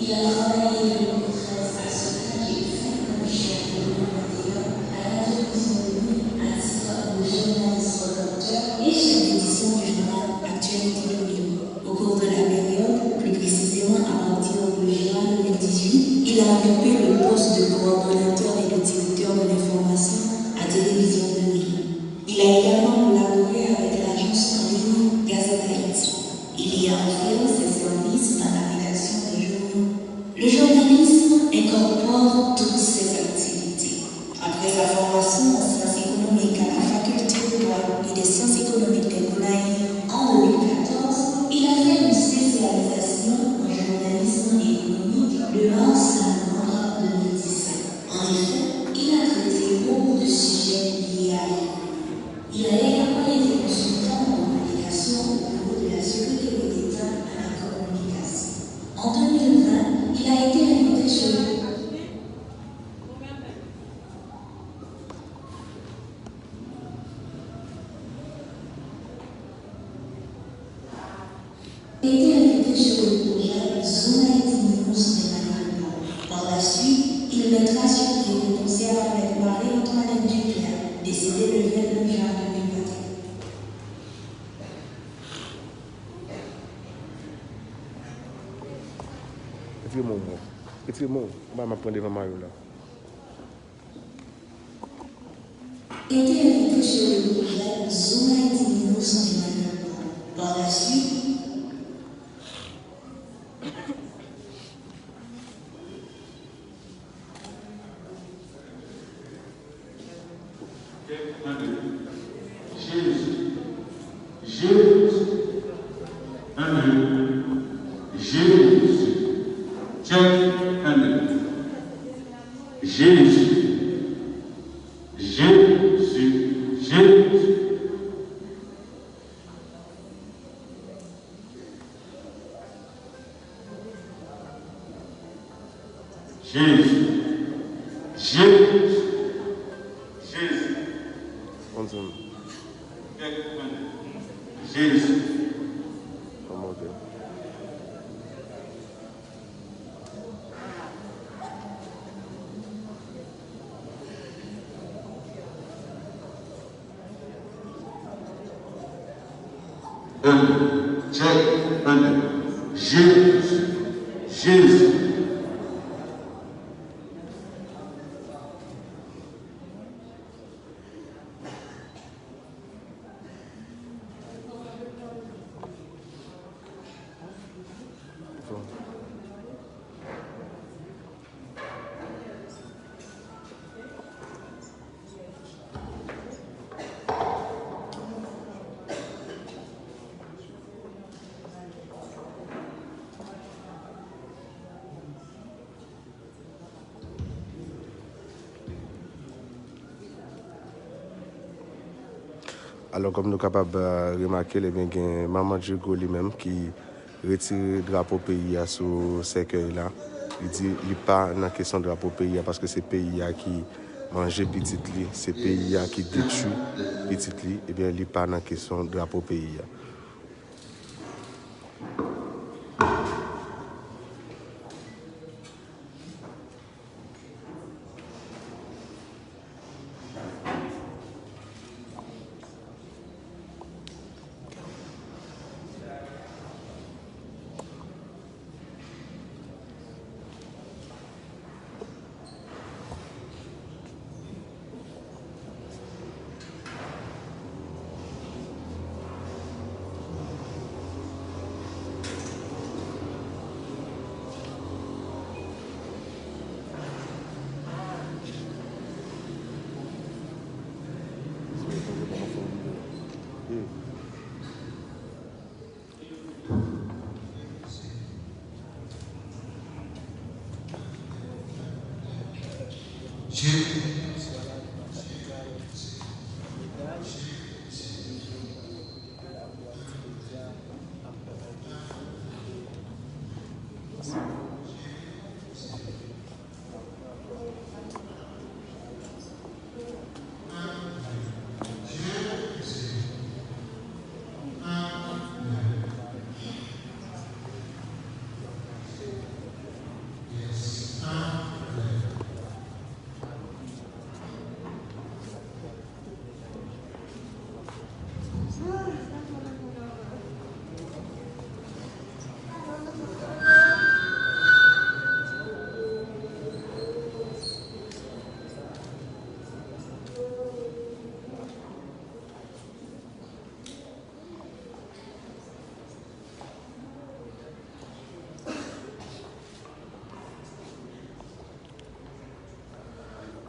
Il a travaillé de 2013 à ce trajet fait comme chef de 2021 à la télévision de Lille à titre de journaliste reporter et chef d'édition du journal Actualité de Lille. Au cours de la période, plus précisément à partir de juin 2018, il a occupé le poste de coordonnateur et de directeur de l'information à Télévision de Lille. Il a également collaboré avec l'agence en ligne Gazette Haïti. Il y a offert ses services dans la rédaction des journaux. Le journalisme incorpore toutes ses activités. Après sa formation en sciences économiques à la faculté de droit et des sciences économiques des Gonaïves en 2014, il a fait une spécialisation en journalisme économique le 11 novembre 2017. En effet, il a traité beaucoup de sujets liés à l'économie. Il a également été consultant en communication au bureau de la Sécurité d'État à la communication. En 2020, il a été invité sur le projet Zone Haïti News d'Emmanuel Blanc. Par la suite, il mettra sur pied le concert avec Marie-Antoinette Duclerc, décédée le 29 juin 2021. Petit mot, on va m'apprendre devant Mario là. Il a été invité sur le projet Zone Haïti News d'Emmanuel Blanc. Par la suite, Jésus. Alors, comme nous sommes capables de remarquer, il y a Maman Djogo lui-même qui retire le drapeau pays à ce cercueil-là. Il dit qu'il n'est pas dans la question de drapeau pays parce que c'est le pays qui mange petit lit, c'est le pays qui détruit petit lit, et bien il n'est pas dans la question de drapeau pays.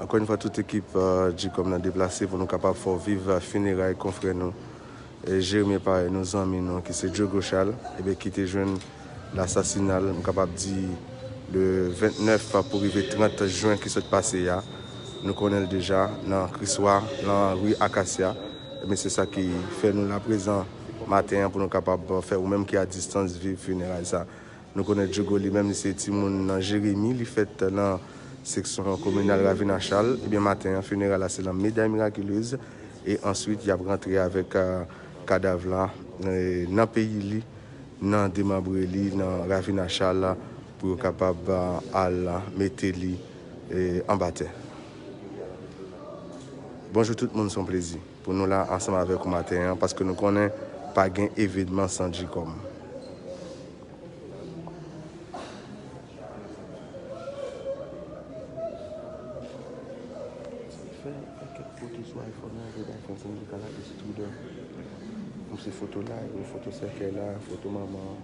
Encore une fois, toute équipe du comme a déplacé pour nous capables de faire vivre funérailles confrères nous. Et Jérémy pareil, nos amis nous, qui c'est Joe Gauchal, et bien qui était jeune l'assassinat, nous capable de dire le 29 pour arriver 30 juin qui s'est passé là. Nous connaissons déjà dans Crissoir, dans rue Acacia. Mais c'est ça qui fait nous la présent matin pour nous capables de faire ou même qui à distance vivre funérailles ça. Nous connaissons Djogo lui-même, c'est Timoun dans Jérémy, il fait dans section communale Ravina Charles. Et bien matin, funérailles c'est la médaille miraculeuse. Et ensuite, il a rentré avec cadavre là dans le pays, dans Démabreli, dans Ravina Charles pour être capable de mettre en bataille. Bonjour tout le monde, c'est un plaisir pour nous là ensemble avec vous matin parce que nous connaissons pas gain événement sans Jicom. Ces photos là, une photo cercle là, photo maman.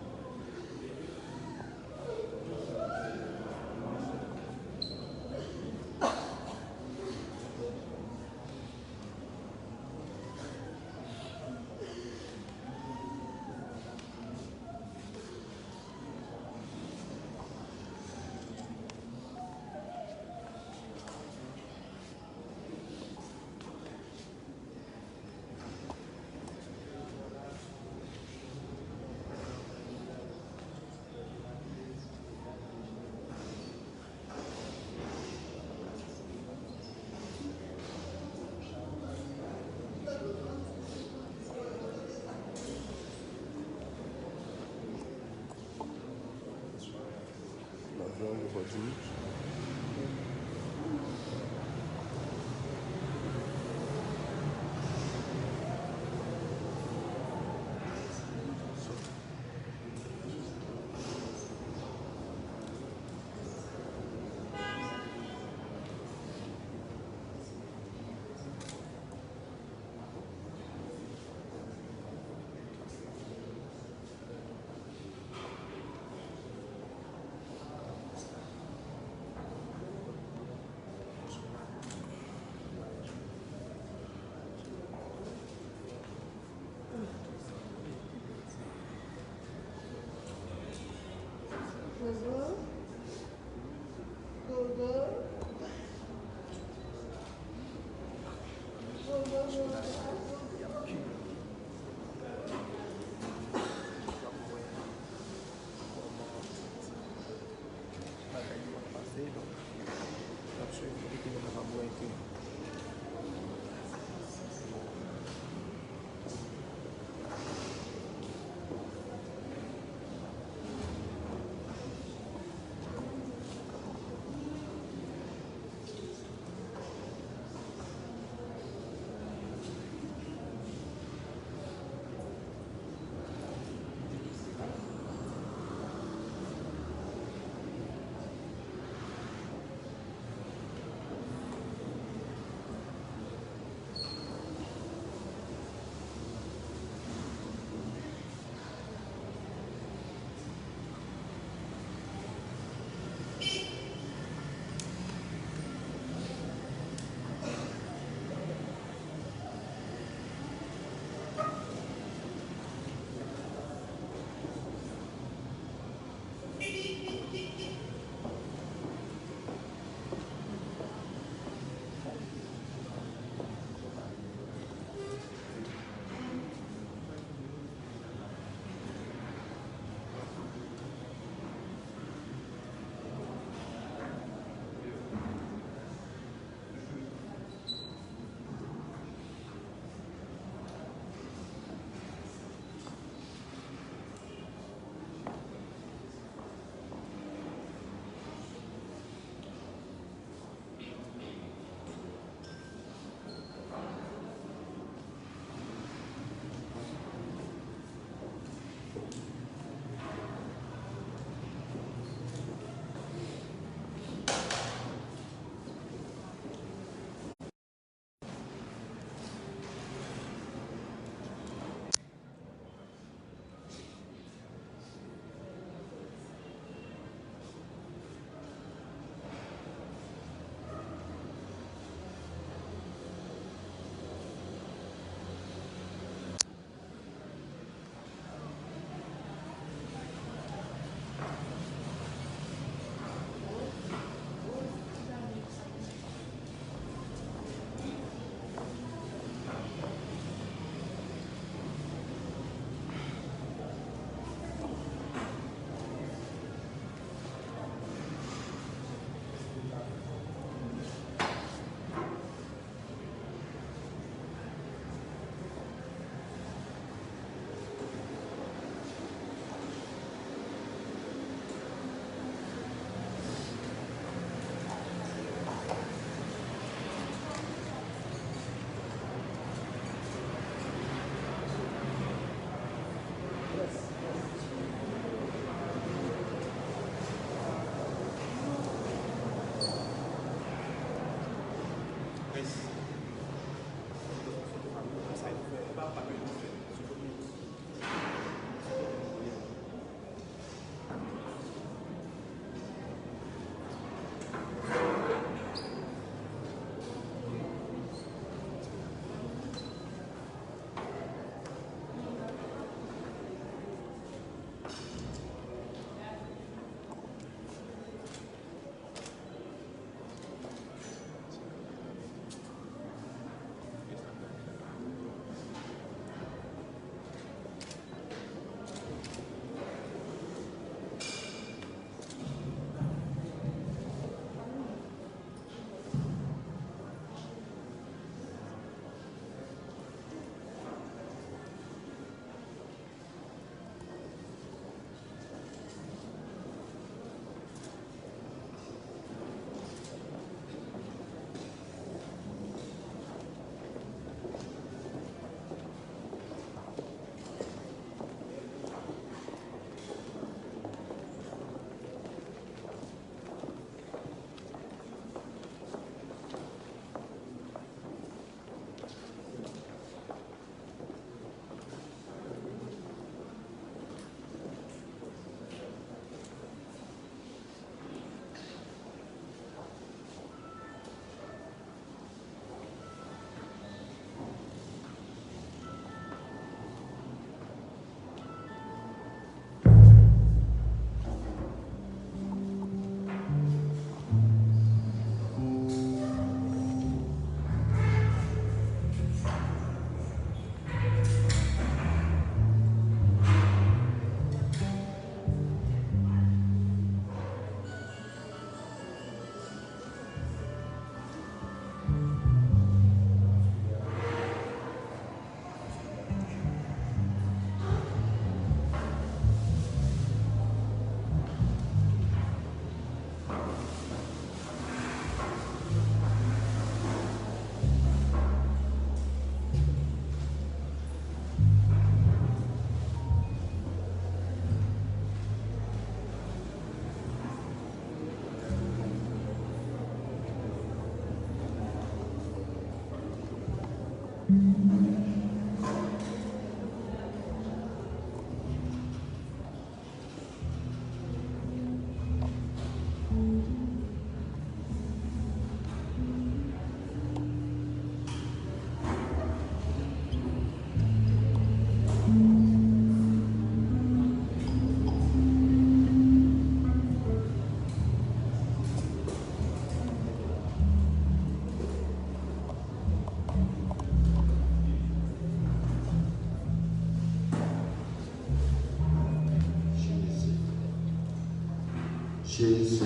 Jésus,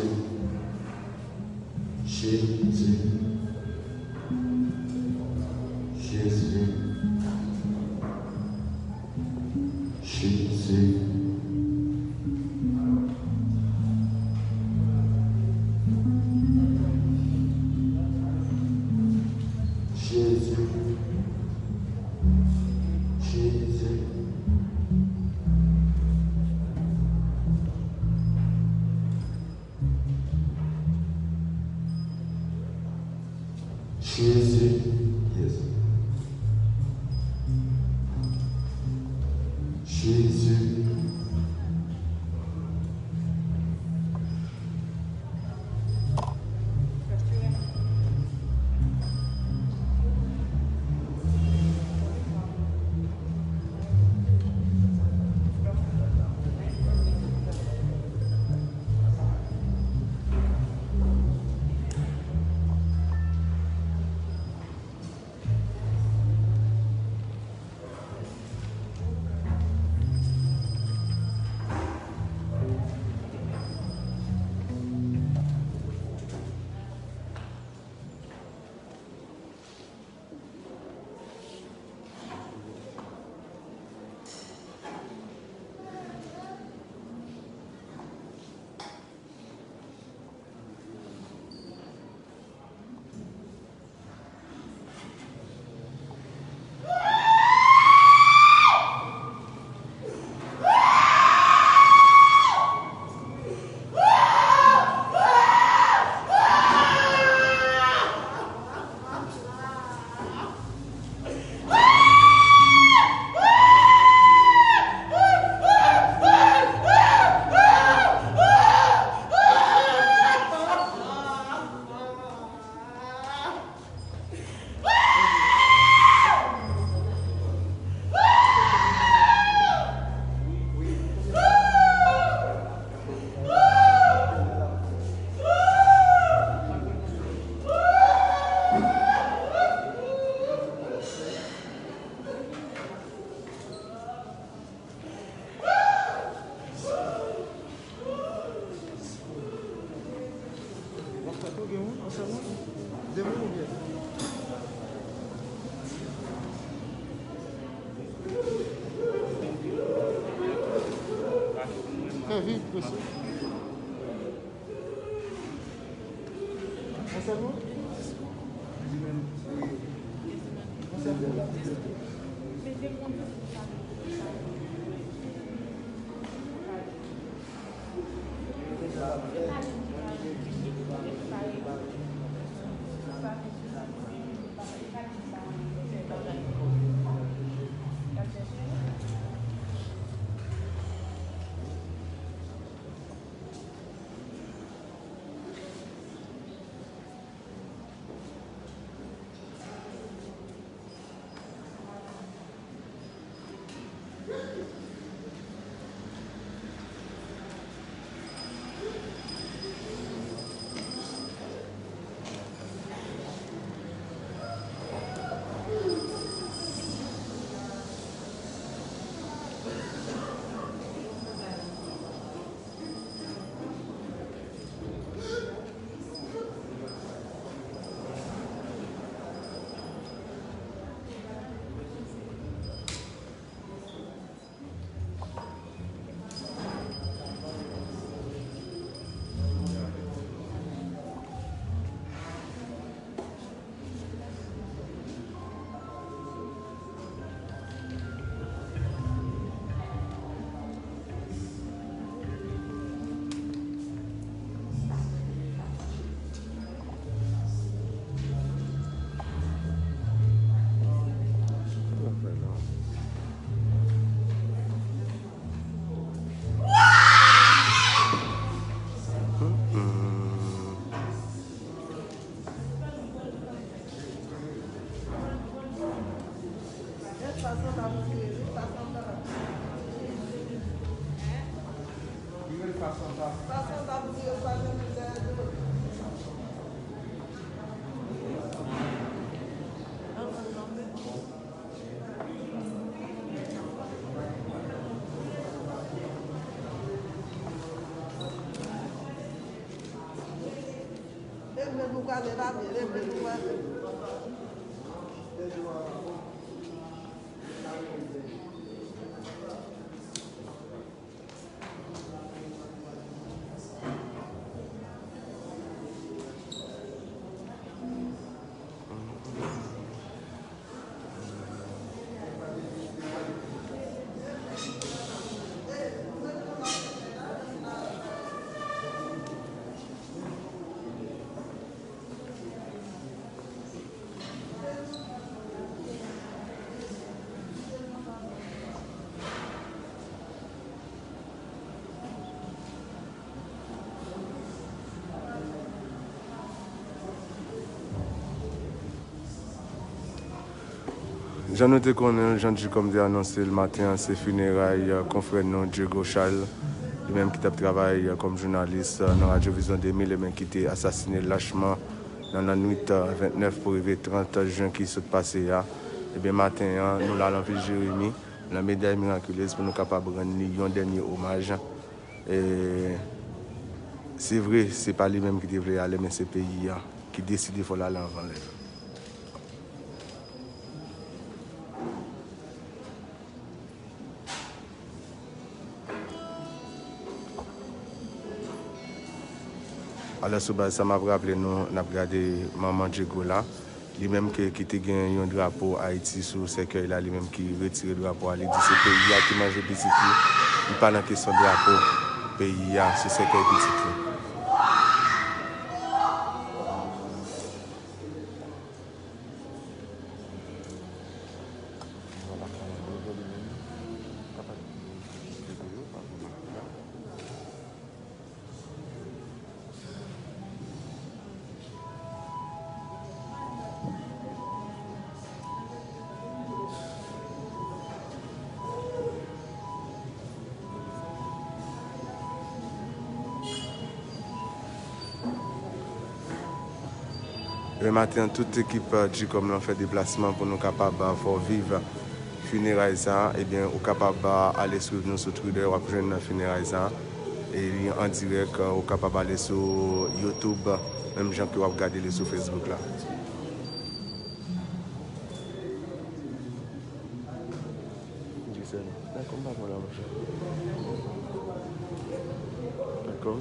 Jésus, Jésus, Jésus. Jésus, Jésus. Jésus, yes. Jésus. Vite, monsieur. C'est bon? J'en noté qu'on Jean du comme annoncé le matin, c'est funérailles confrère non Diego Charles, lui-même qui travaille comme journaliste dans Radio Vision 2000, et qui était assassiné lâchement dans la nuit 29 pour arriver 30 juin qui s'est passé là. Et bien matin, nous allons faire Jérémy, la médaille miraculeuse pour nous capables de rendre un dernier hommage. Et c'est vrai, c'est pas lui-même qui devrait aller, mais c'est le pays qui décide de faire aller avant l'air. Alors, ça m'a rappelé, nous avons regardé Maman Diego là, lui-même qui a gagné un drapeau Haïti sur ce cercueil là, lui-même qui retire le drapeau à l'église. C'est le pays qui mange petit tout. Il parle de question de drapeau, pays sur ce cercueil petit tout. Le matin, toute l'équipe du comme a fait déplacement pour nous capables de faire vivre funérailles et bien au capable d'aller sur nous sur Twitter ou rejoindre funérailles et en direct au capable d'aller sur YouTube, même gens qui vont regarder les sur Facebook là. D'accord.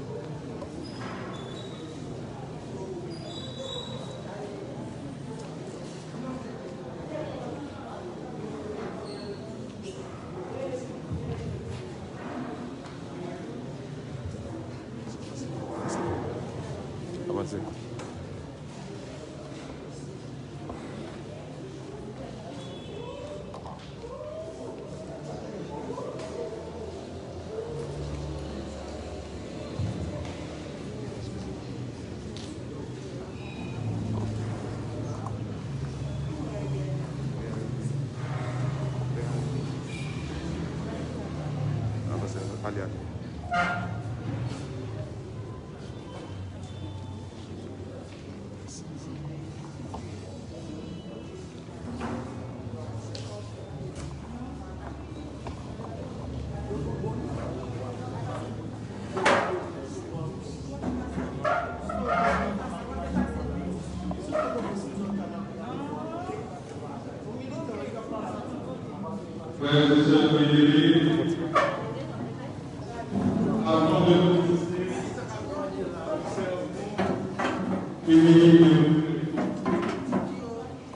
Avancez. Allez, allez. Frères et sœurs bien-aimés, avant de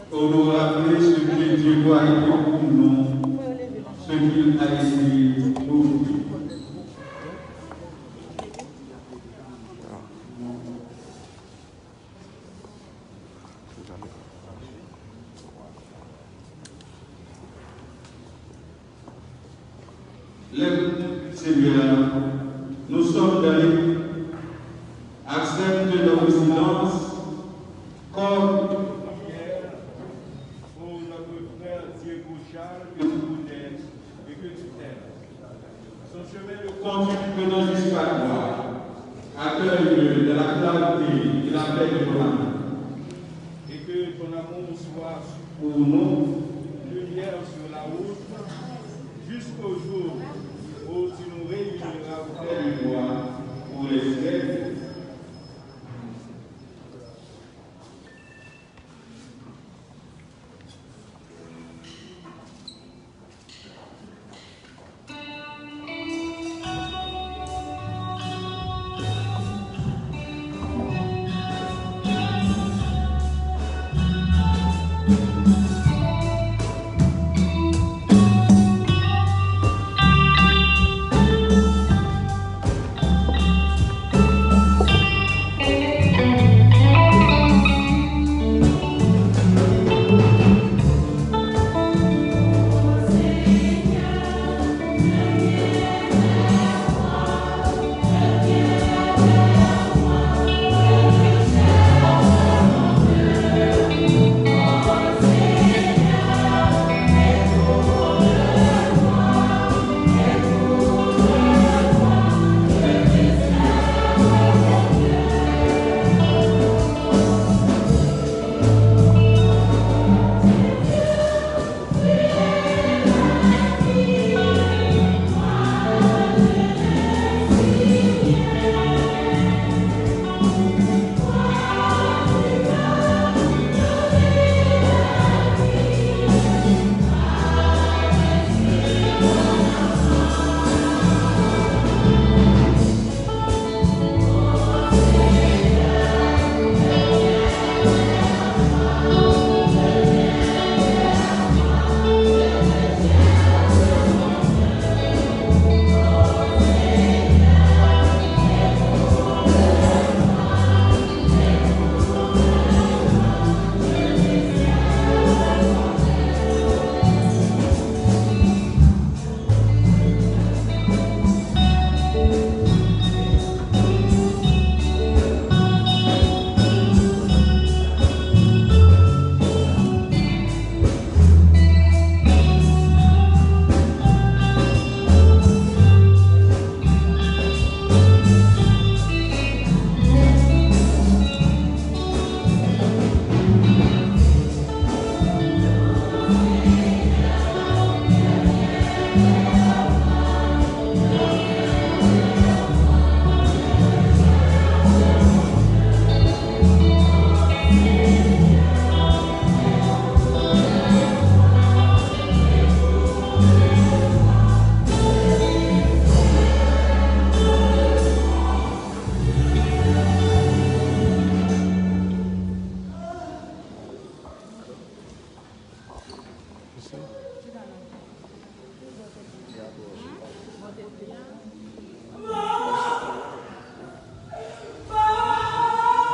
pour nous rappeler ce que Dieu a été pour nous, ce qu'il a été pour nous. Seigneur, nous sommes d'ailleurs, accepte nos silence comme pour notre frère Diego Charles que tu connais et que tu t'aimes. Son chemin le conduit que nous jusqu'à toi. accueille de la clarté et la paix de ton amour. Et que ton amour soit Pour nous, lumière sur la route jusqu'au jour où tu nous réuniras auprès de toi pour les fêtes.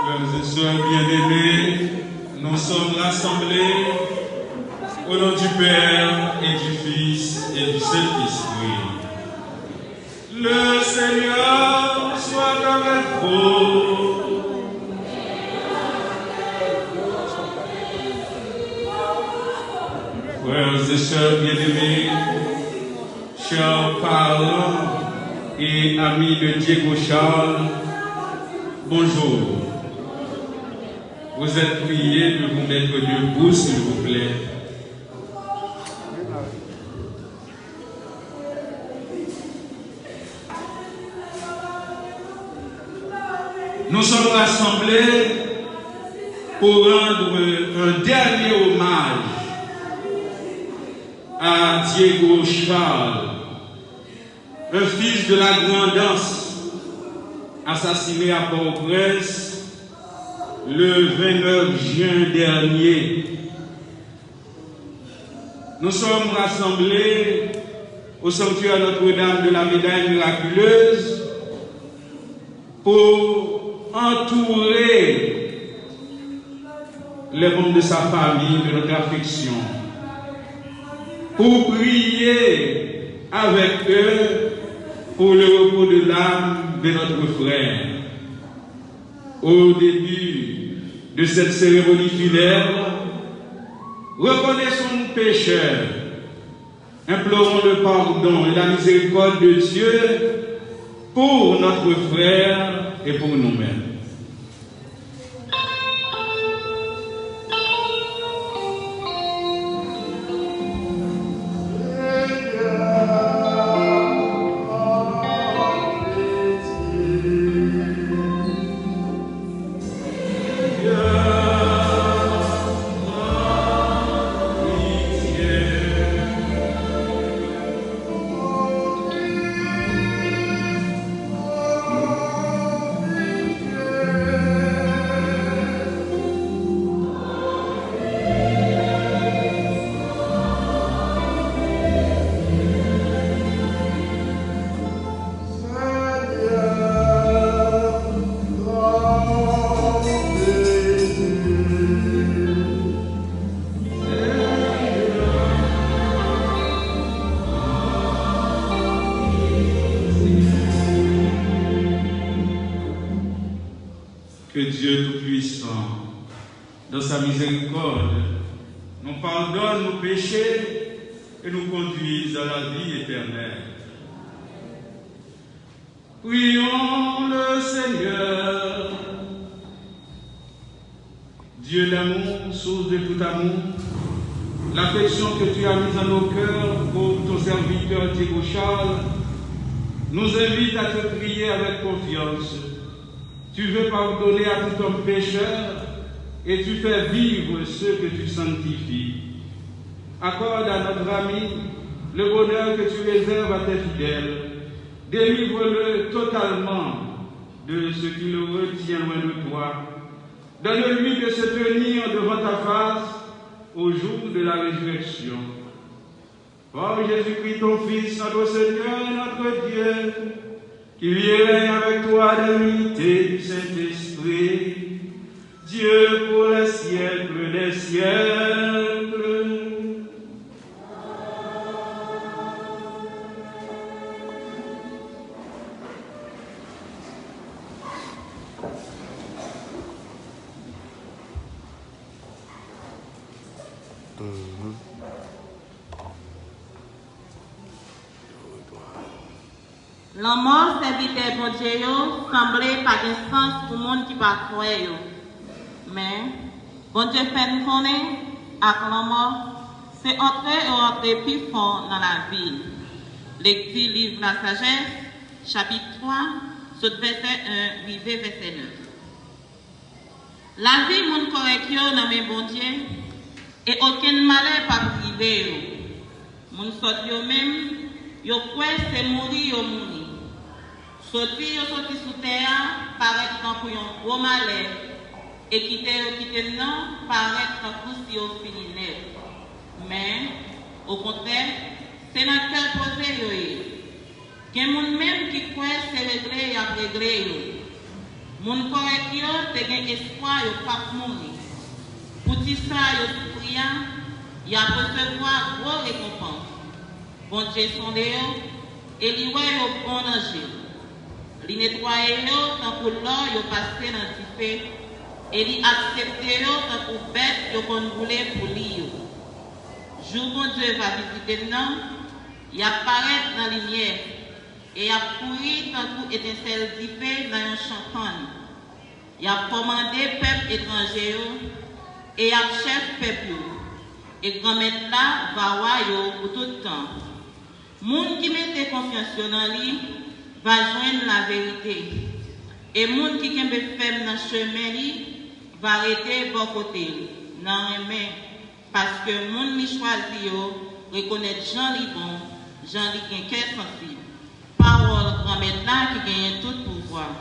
Frères et sœurs bien-aimés, nous sommes rassemblés au nom du Père et du Fils et du Saint-Esprit. Le Seigneur soit avec vous. Frères et sœurs bien-aimés, chers parents et amis de Diego Charles, bonjour. Vous êtes priés de vous mettre debout, s'il vous plaît. Nous sommes rassemblés pour rendre un dernier hommage à Diego Charles, un fils de la Grand'Anse, assassiné à Port-au-Prince le 29 juin dernier. Nous sommes rassemblés au sanctuaire Notre-Dame de la Médaille Miraculeuse pour entourer les membres de sa famille, de notre affection, pour prier avec eux pour le repos de l'âme de notre frère. Au début de cette cérémonie funèbre, reconnaissons nos pécheurs, implorons le pardon et la miséricorde de Dieu pour notre frère et pour nous-mêmes. Que Dieu Tout-Puissant, dans sa miséricorde, nous pardonne nos péchés et nous conduise à la vie éternelle. Prions le Seigneur. Dieu d'amour, source de tout amour, l'affection que tu as mise en nos cœurs pour ton serviteur Diego Charles nous invite à te prier avec confiance. Tu veux pardonner à tout homme pécheur et tu fais vivre ceux que tu sanctifies. Accorde à notre ami le bonheur que tu réserves à tes fidèles. Délivre-le totalement de ce qui le retient loin de toi. Donne-lui de se tenir devant ta face au jour de la résurrection. Par Jésus-Christ, ton Fils, notre Seigneur et notre Dieu, qui vit et règne avec toi dans l'unité du Saint-Esprit, Dieu pour les siècles des siècles. La mort serviteur bon Dieu semblait pas de sens pour le monde qui pas croire. Mais bon Dieu fait nous connaître avec la mort, c'est entrer plus fort dans la vie. Lecture livre La Sagesse, chapitre 3, saute verset 1, rivé verset 9. La vie monde correct dans mes bon Dieu et aucun malheur pas privé. Mon sort yo même yo croit c'est mourir yo mourir. Sortir sous terre, paraître pour un gros malheur, et quitter non, paraître pour si on finit net. Mais, au contraire, c'est notre cœur posé, qu'il y a des gens même qui croient c'est réglé et à régler. Mon correct, c'est un espoir, il ne pas mourir. Pour tout ça, il souffrir, il a recevoir gros récompense. Bon Dieu sonde et il voit au bon danger. Il nettoie tant pour l'or, il passe dans le feu, et il accepte tant pour bête, il convoulé pour lui. Jour bon Dieu va visiter nous, il apparaît dans la lumière, et il a couru tant pour étincelle d'épée dans un champagne. Il a commandé peuple étranger, et il a chef peuple, et grand-maître là va voir pour tout le temps. Moun qui mette confiance dans lui, va joindre la vérité. Et moun qui kembe ferme dans le chemin va arrêter bon côté. Non, mais parce que moun qui choisit reconnaître Jean li bon, Jean li gen cœur sensible. Parole grand-mère là qui gagne tout pouvoir.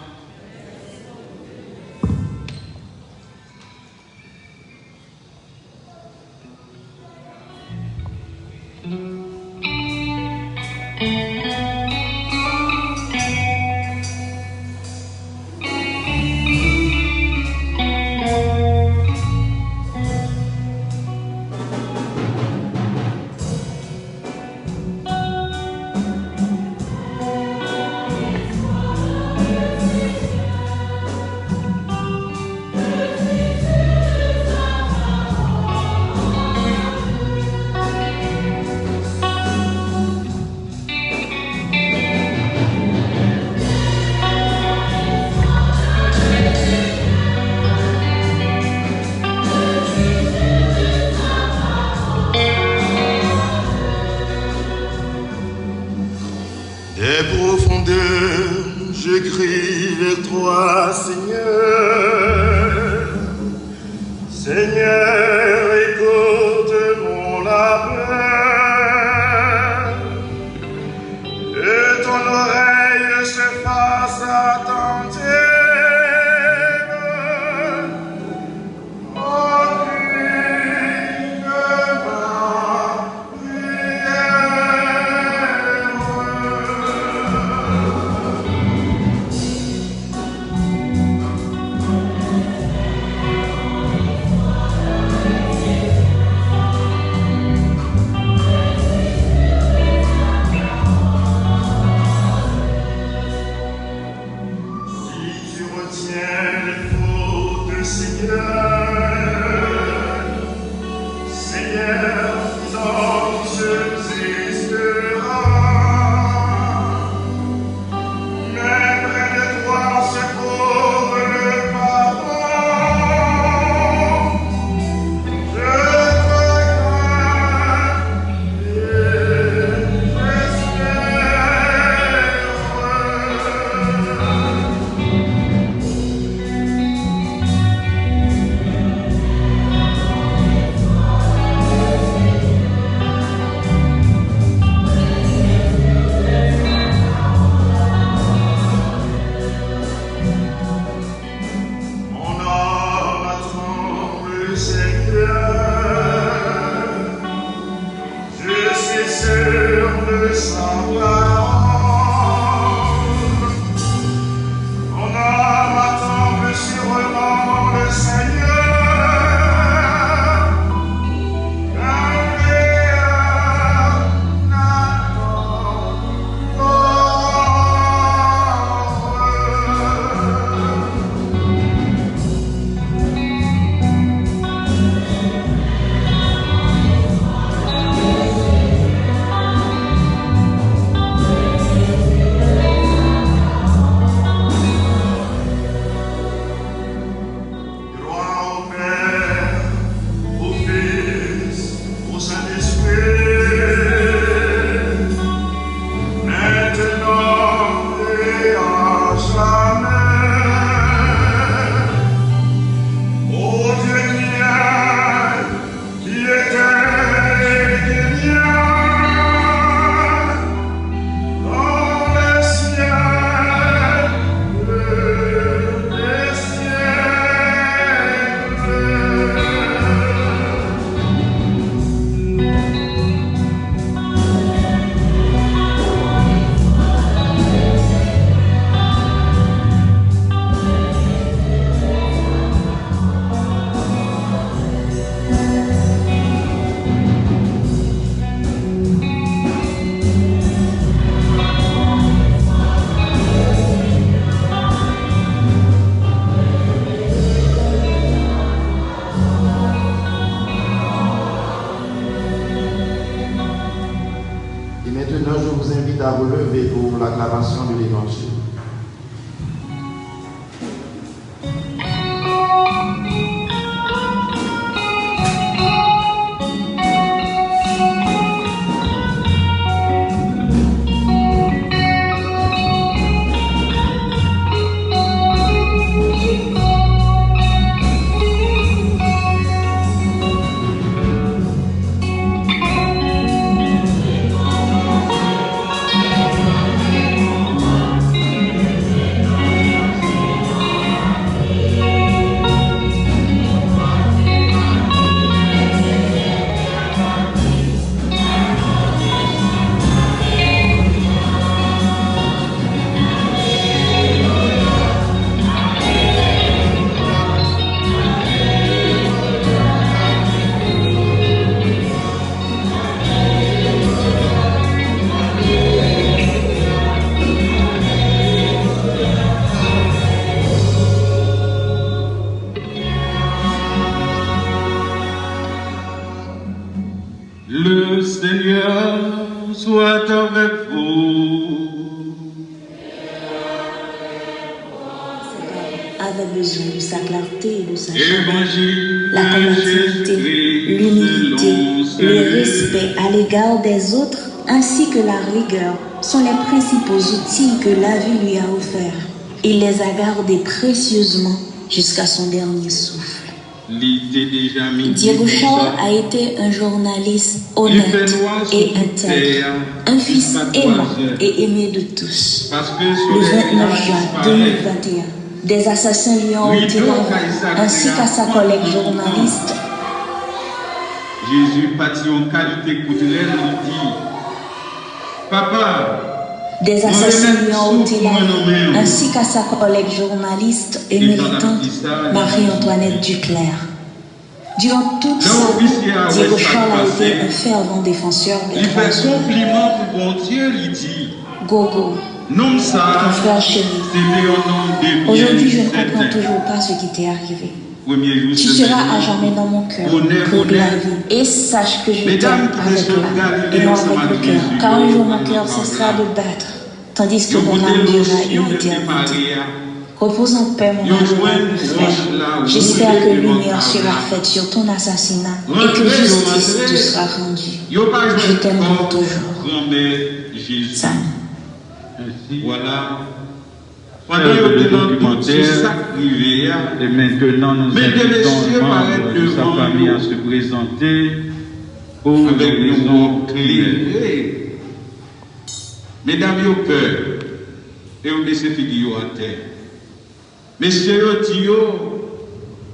toi, Seigneur. Seigneur, écoute mon appel, et ton oreille se fasse attentive. à relever pour l'acclamation de l'Évangile. Le Seigneur soit avec vous. Avait besoin de sa clarté et de sa chaleur. Évangile La de combativité, Jésus-Christ l'humilité, selon le Saint respect à l'égard des autres, ainsi que la rigueur, sont les principaux outils que la vie lui a offerts. Il les a gardés précieusement jusqu'à son dernier souffle. Diego Charles a été un journaliste honnête et intègre, un fils aimant et aimé de tous. Le 29 juin 2021, des assassins lui ont ôté la vie, ainsi qu'à sa collègue journaliste. Jésus partit en qualité culturelle, il dit, Papa, des assassins lui ont ôté la vie, ainsi qu'à sa collègue journaliste et militante Marie-Antoinette Duclerc. Durant toute sa vie, Diego Charles a été un fervent défenseur des droits humains. Gogo, mon frère chéri, aujourd'hui je ne comprends toujours pas ce qui t'est arrivé. Tu seras à jamais dans mon cœur pour la vie. Et sache que je t'aime avec l'âme et non avec le cœur. Car un jour mon cœur cessera de battre, tandis que mon âme durera une éternité. Repose en paix, mon adorable frère. J'espère que lumière sera faite sur ton assassinat et que justice te sera rendue. Je t'aimerai toujours. Sam. Voilà. Pendant le documentaire, et maintenant nous invitons membres de sa famille à se présenter pour des raisons clés. Mesdames, au cœur, et vous laissez figure à terre. Messieurs,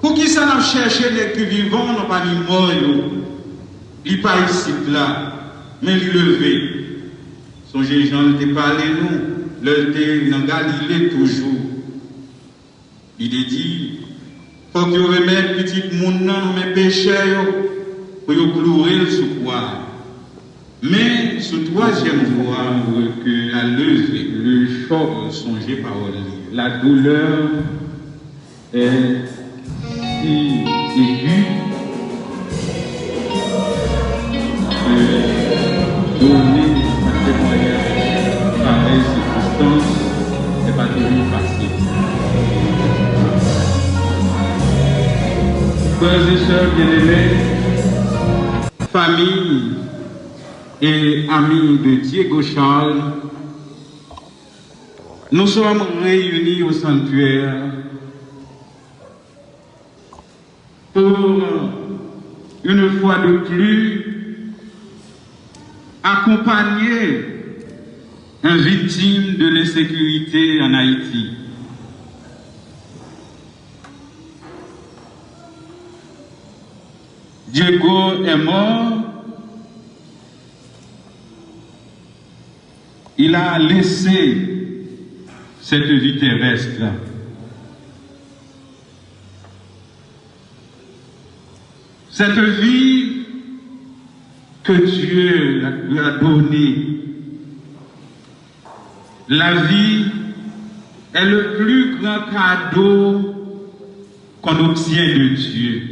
pour qui ça n'a cherché les qui vivants, non pas les morts, il n'est pas ici là, mais il levé. Songez, Jean, il parlé nous. Le thé dans Galilée toujours. Il est dit, faut que vous remettez petit monde dans mes péchés pour vous clouer sous quoi. Mais ce troisième jour que la levée, le choc, songez parole. La douleur est si aiguë que donner un témoignage pareil. C'est pas toujours facile. Frères et sœurs bien-aimés, famille et amis de Diego Charles, nous sommes réunis au sanctuaire pour une fois de plus accompagner un victime de l'insécurité en Haïti. Diego est mort. Il a laissé cette vie terrestre. Cette vie que Dieu lui a donnée. La vie est le plus grand cadeau qu'on obtient de Dieu.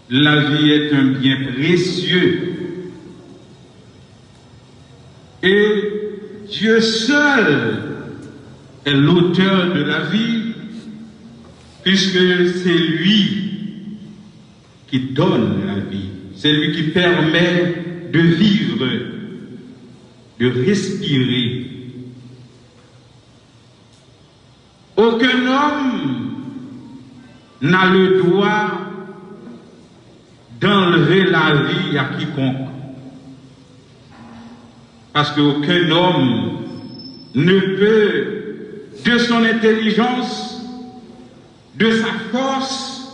La vie est un bien précieux. Et Dieu seul est l'auteur de la vie, puisque c'est lui qui donne la vie. C'est lui qui permet de vivre, de respirer. Aucun homme n'a le droit d'enlever la vie à quiconque. Parce qu'aucun homme ne peut, de son intelligence, de sa force,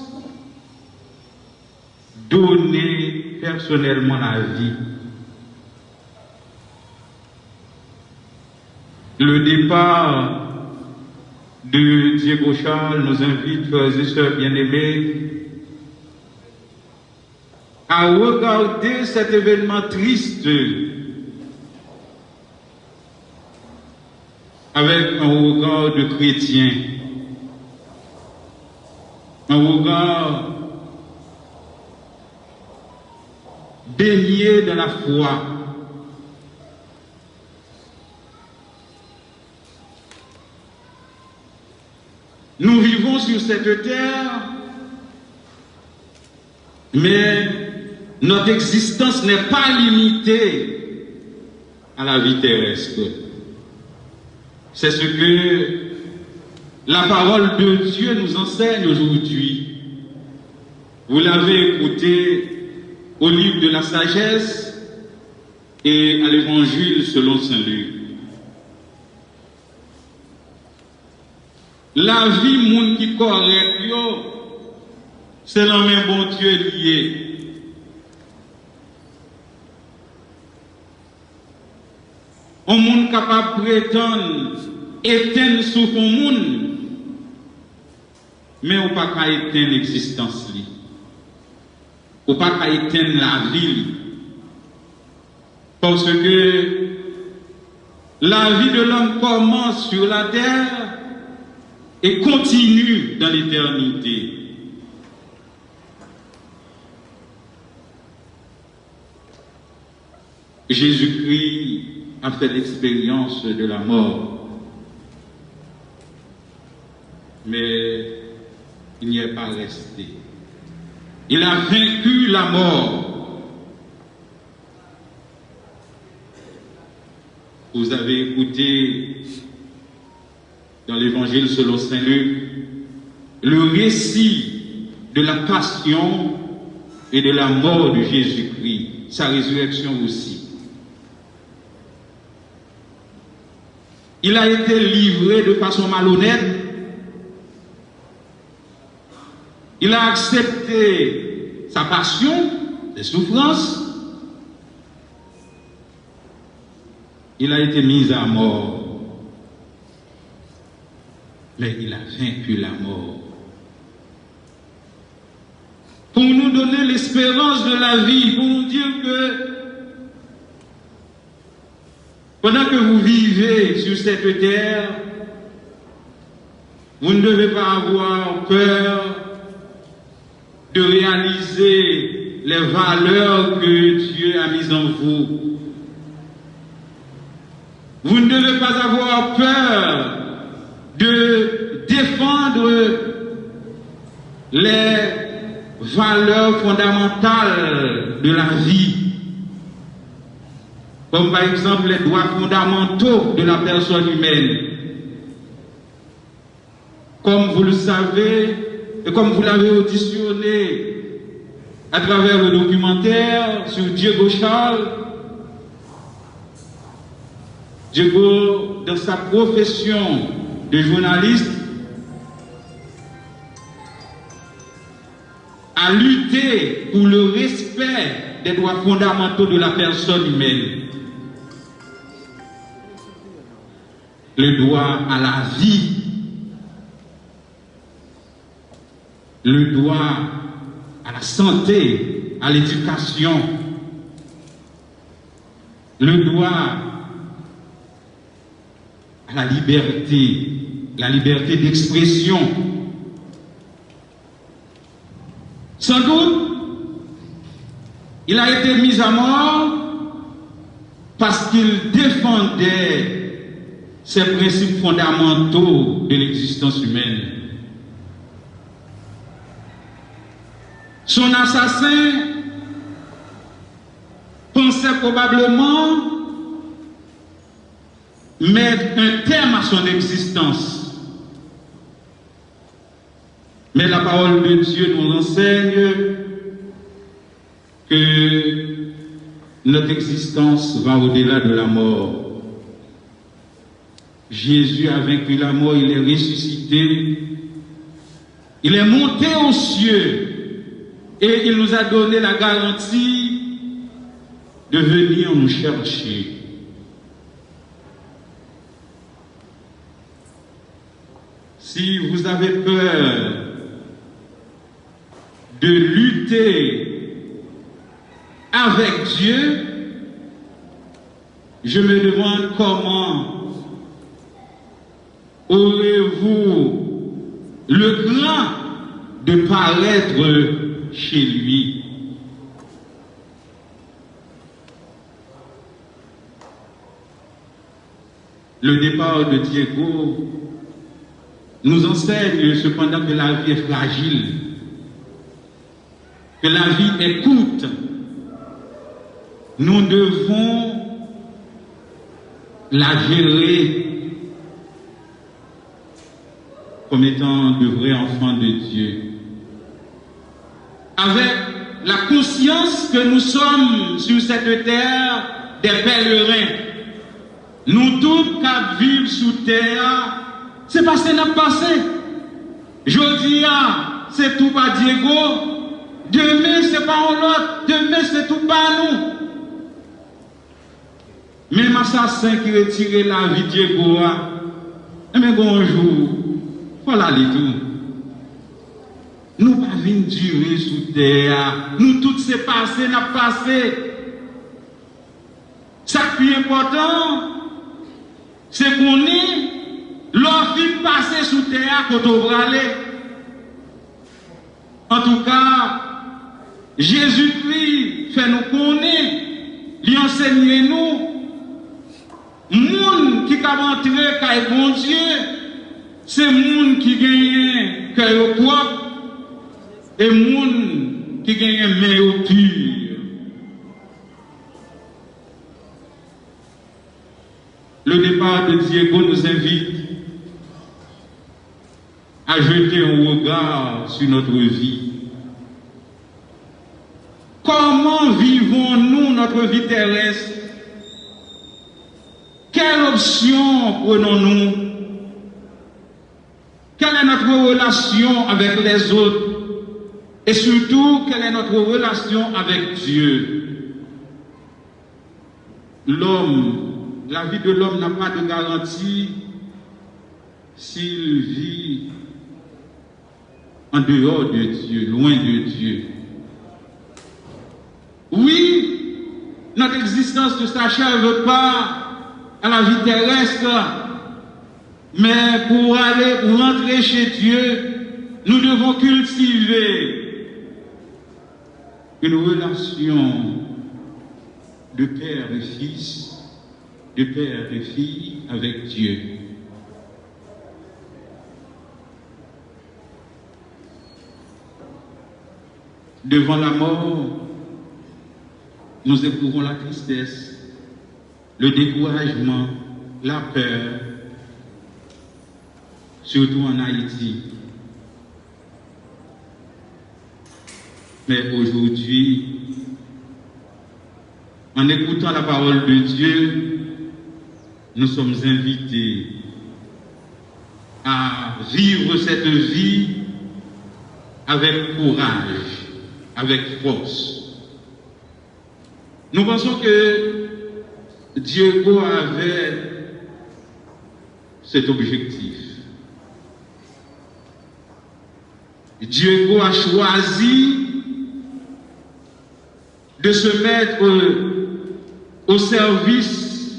donner personnellement la vie. Le départ de Diego Charles nous invite, frères et sœurs bien-aimés, à regarder cet événement triste avec un regard de chrétien, un regard baigné dans la foi. Nous vivons sur cette terre, mais notre existence n'est pas limitée à la vie terrestre. C'est ce que la parole de Dieu nous enseigne aujourd'hui. Vous l'avez écouté au livre de la sagesse et à l'évangile selon saint Luc. La vie moun qui correct yo, c'est le même bon Dieu lié. Un monde capable de prétendre éteindre sous son monde, mais on ne peut pas éteindre l'existence. On ne peut pas éteindre la vie. Parce que la vie de l'homme commence sur la terre et continue dans l'éternité. Jésus-Christ a fait l'expérience de la mort, mais il n'y est pas resté. Il a vaincu la mort. Vous avez écouté dans l'évangile selon saint Luc le récit de la passion et de la mort de Jésus-Christ, sa résurrection aussi. Il a été livré de façon malhonnête. Il a accepté sa passion, ses souffrances. Il a été mis à mort. Mais il a vaincu la mort. Pour nous donner l'espérance de la vie, pour nous dire que pendant que vous vivez sur cette terre, vous ne devez pas avoir peur de réaliser les valeurs que Dieu a mises en vous. Vous ne devez pas avoir peur de défendre les valeurs fondamentales de la vie. Comme par exemple les droits fondamentaux de la personne humaine. Comme vous le savez, et comme vous l'avez auditionné à travers le documentaire sur Diego Charles, Diego, dans sa profession de journaliste, a lutté pour le respect des droits fondamentaux de la personne humaine. Le droit à la vie, le droit à la santé, à l'éducation, le droit à la liberté d'expression. Sans doute, il a été mis à mort parce qu'il défendait ces principes fondamentaux de l'existence humaine. Son assassin pensait probablement mettre un terme à son existence. Mais la parole de Dieu nous enseigne que notre existence va au-delà de la mort. Jésus a vaincu la mort, il est ressuscité, il est monté aux cieux et il nous a donné la garantie de venir nous chercher. Si vous avez peur de lutter avec Dieu, je me demande comment aurez-vous le cran de paraître chez lui. Le départ de Diego nous enseigne cependant que la vie est fragile, que la vie est courte. Nous devons la gérer comme étant de vrais enfants de Dieu. Avec la conscience que nous sommes sur cette terre des pèlerins. Nous tous qui vivons sous terre, c'est parce que nous passé. Jeudi, c'est tout pas Diego. Demain, c'est pas l'autre. Demain, c'est tout pas nous. Même assassin qui retire la vie de Diego, mais bonjour, voilà les tout. Nous pas venir durer sous terre. Nous tous c'est passé, n'a passé. Ça qui est important, c'est qu'on est l'on fin passer sous terre quand on va aller. En tout cas, Jésus-Christ fait nous connaître, lui enseigne nous. Moun qui a rentré avec bon Dieu, c'est moun qui gagne cœur propre et moun qui gagne main pure. Le départ de Diego nous invite à jeter un regard sur notre vie. Comment vivons-nous notre vie terrestre? Quelle option prenons-nous? Quelle est notre relation avec les autres? Et surtout, quelle est notre relation avec Dieu? L'homme, la vie de l'homme n'a pas de garantie s'il vit en dehors de Dieu, loin de Dieu. Oui, notre existence ne s'achève pas à la vie terrestre, mais pour rentrer chez Dieu, nous devons cultiver une relation de père et fils, de père et fille avec Dieu. Devant la mort, nous éprouvons la tristesse, le découragement, la peur, surtout en Haïti. Mais aujourd'hui, en écoutant la parole de Dieu, nous sommes invités à vivre cette vie avec courage, avec force. Nous pensons que Diego avait cet objectif. Diego a choisi de se mettre au service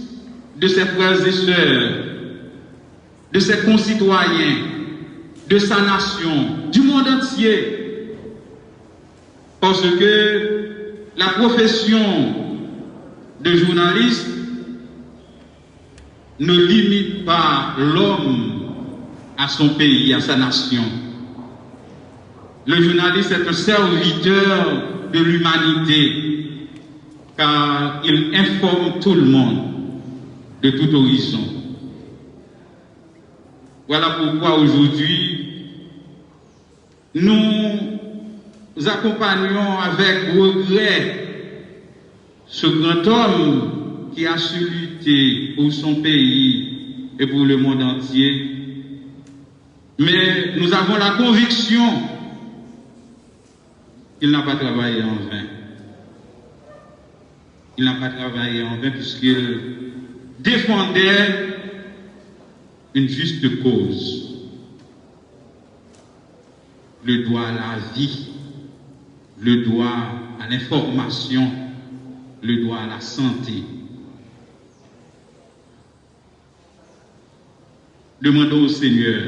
de ses frères et sœurs, de ses concitoyens, de sa nation, du monde entier. Parce que la profession de journaliste ne limite pas l'homme à son pays, à sa nation. Le journaliste est un serviteur de l'humanité, car il informe tout le monde de tout horizon. Voilà pourquoi aujourd'hui, nous accompagnons avec regret ce grand homme qui a su lutter pour son pays et pour le monde entier. Mais nous avons la conviction qu'il n'a pas travaillé en vain. Il n'a pas travaillé en vain puisqu'il défendait une juste cause. Le droit à la vie, le droit à l'information, le droit à la santé. Demandons au Seigneur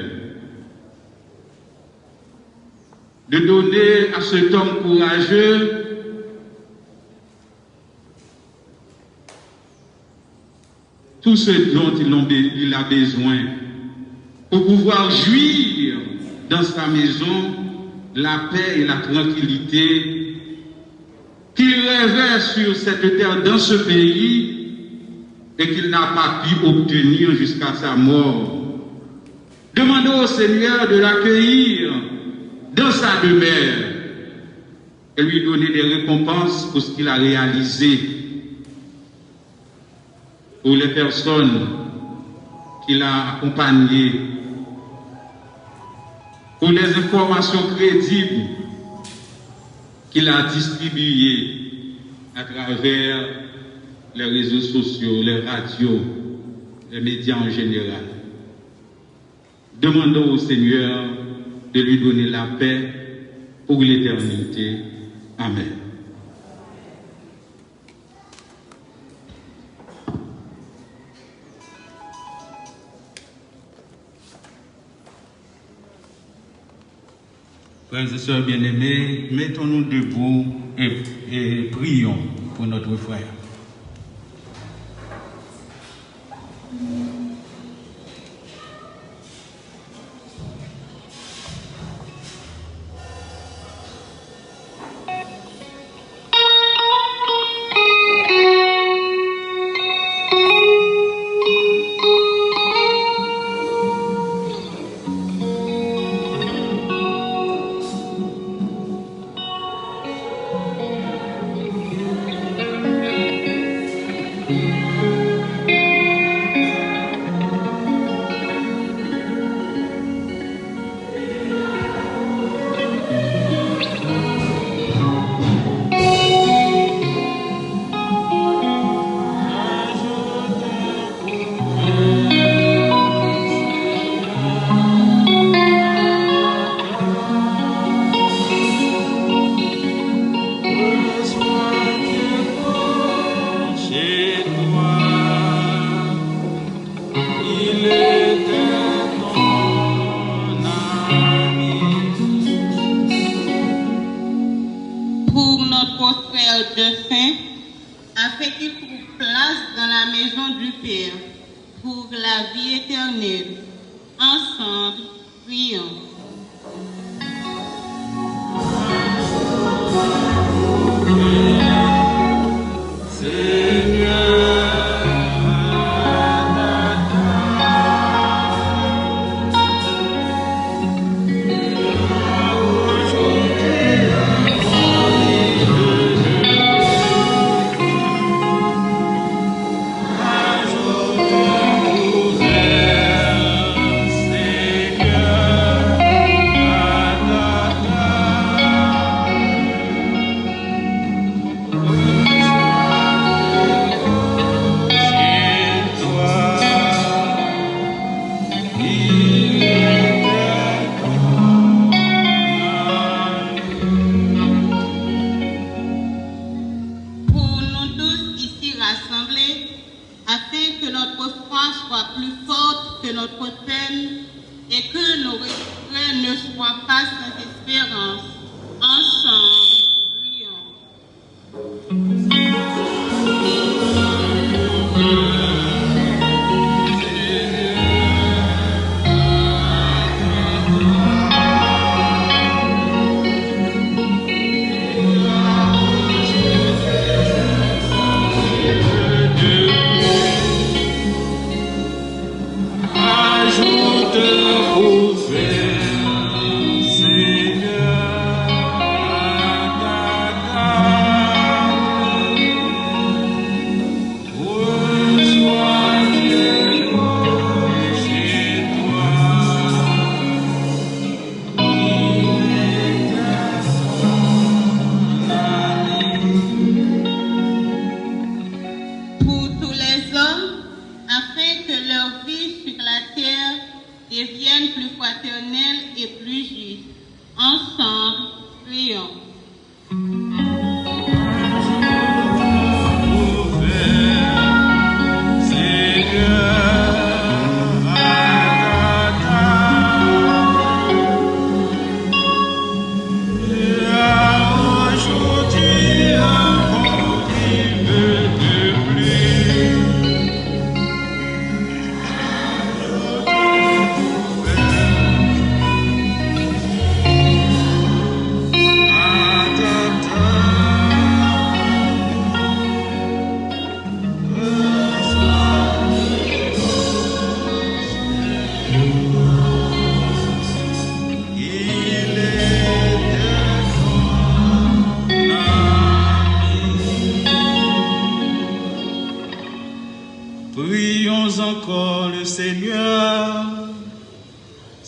de donner à cet homme courageux tout ce dont il a besoin pour pouvoir jouir dans sa maison la paix et la tranquillité qu'il rêvait sur cette terre, dans ce pays, et qu'il n'a pas pu obtenir jusqu'à sa mort. Demandons au Seigneur de l'accueillir dans sa demeure et lui donner des récompenses pour ce qu'il a réalisé pour les personnes qu'il a accompagnées, pour les informations crédibles qu'il a distribuées à travers les réseaux sociaux, les radios, les médias en général. Demandons au Seigneur de lui donner la paix pour l'éternité. Amen. Frères et sœurs bien-aimés, mettons-nous debout et prions pour notre frère.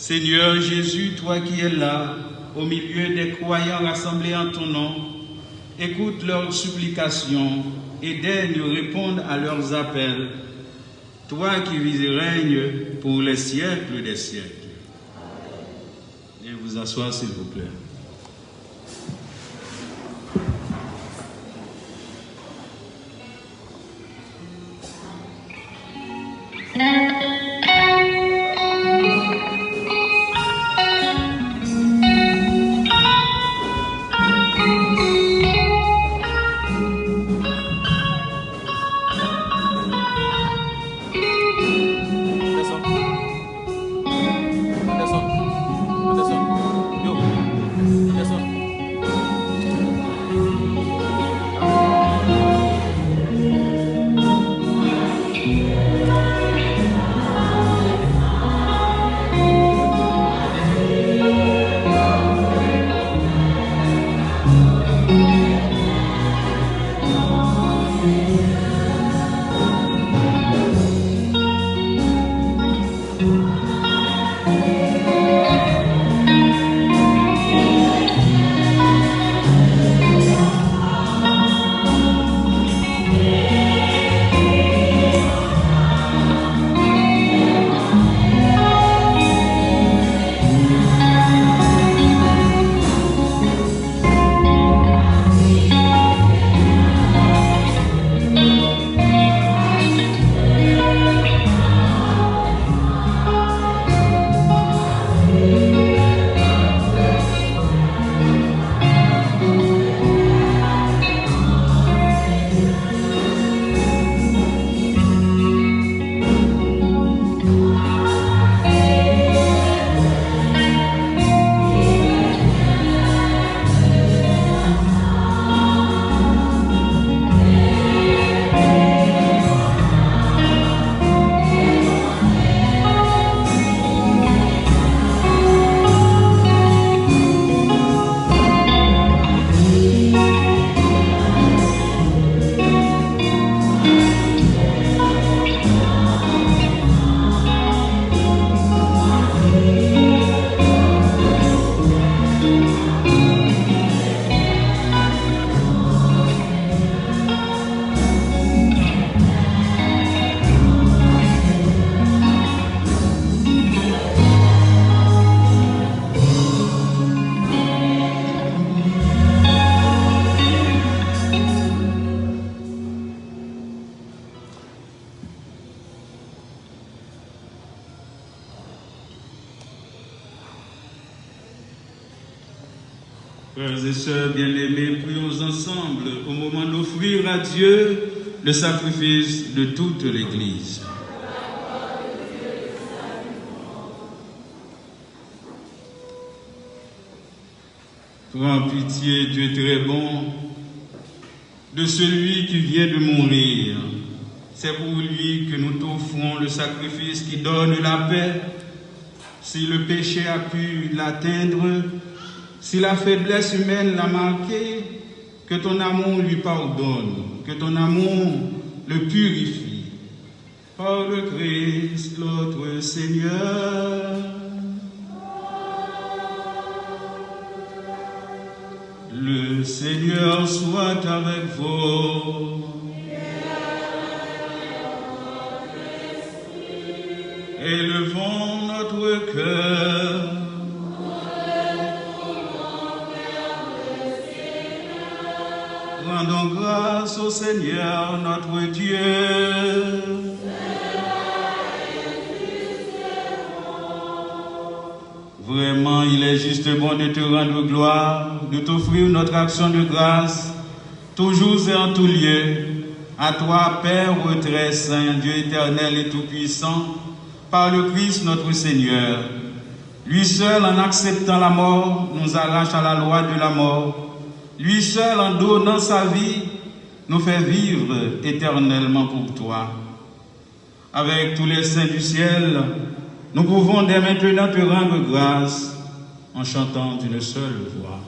Seigneur Jésus, toi qui es là, au milieu des croyants rassemblés en ton nom, écoute leurs supplications et daigne répondre à leurs appels. Toi qui vis et règnes pour les siècles des siècles. Veuillez vous asseoir, s'il vous plaît. Frères et sœurs bien-aimés, prions ensemble au moment d'offrir à Dieu le sacrifice de toute l'Église. Prends pitié, Dieu très bon, de celui qui vient de mourir. C'est pour lui que nous t'offrons le sacrifice qui donne la paix. Si le péché a pu l'atteindre, si la faiblesse humaine l'a marqué, que ton amour lui pardonne, que ton amour le purifie. Par le Christ, notre Seigneur. Le Seigneur soit avec vous. Élevons notre cœur. Rendons grâce au Seigneur notre Dieu. Vraiment, il est juste bon de te rendre gloire, de t'offrir notre action de grâce, toujours et en tout lieu. À toi, Père très saint, Dieu éternel et tout-puissant, par le Christ notre Seigneur. Lui seul, en acceptant la mort, nous arrache à la loi de la mort. Lui seul, en donnant sa vie, nous fait vivre éternellement pour toi. Avec tous les saints du ciel, nous pouvons dès maintenant te rendre grâce en chantant d'une seule voix.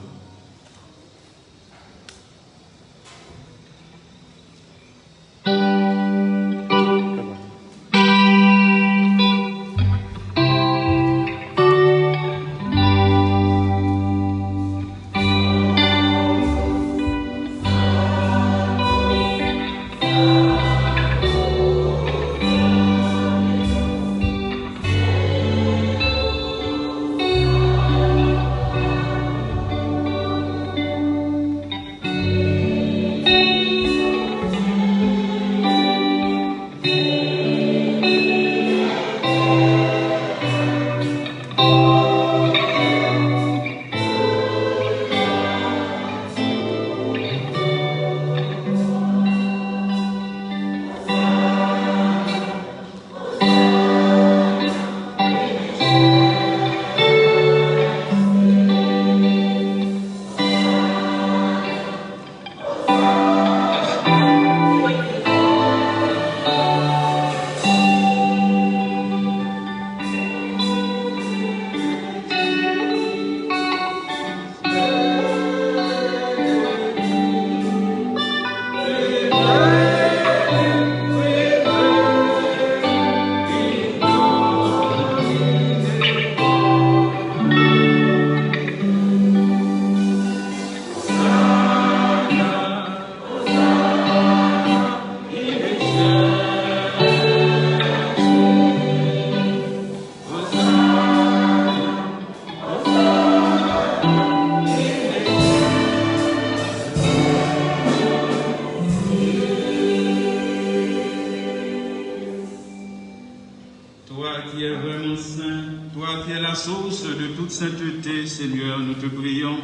source de toute sainteté, Seigneur, nous te prions.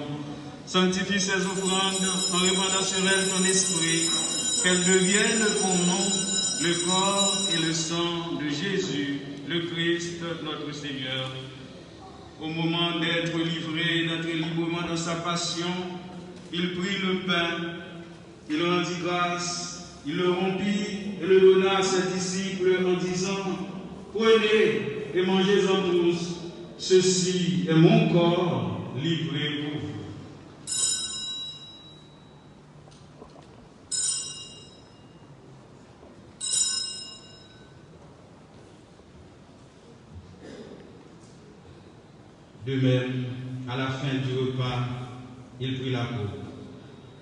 Sanctifie ces offrandes en répandant sur elles ton esprit, qu'elles deviennent pour nous le corps et le sang de Jésus, le Christ, notre Seigneur. Au moment d'être livré, d'entrer librement dans sa passion, il prit le pain, il rendit grâce, il le rompit et le donna à ses disciples en disant, « Prenez et mangez-en tous, ceci est mon corps livré pour vous. » De même, à la fin du repas, il prit la coupe.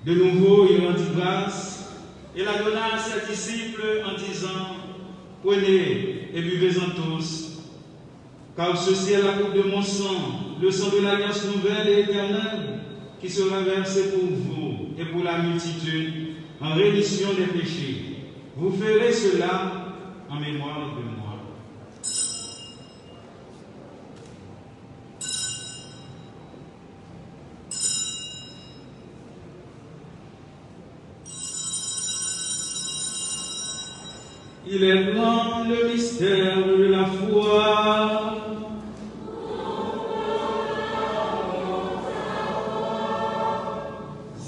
De nouveau, il rendit grâce et la donna à ses disciples en disant, « Prenez et buvez-en tous, car ceci est la coupe de mon sang, le sang de l'alliance nouvelle et éternelle, qui sera versé pour vous et pour la multitude en rémission des péchés. Vous ferez cela en mémoire de moi. » Il est grand le mystère de la foi.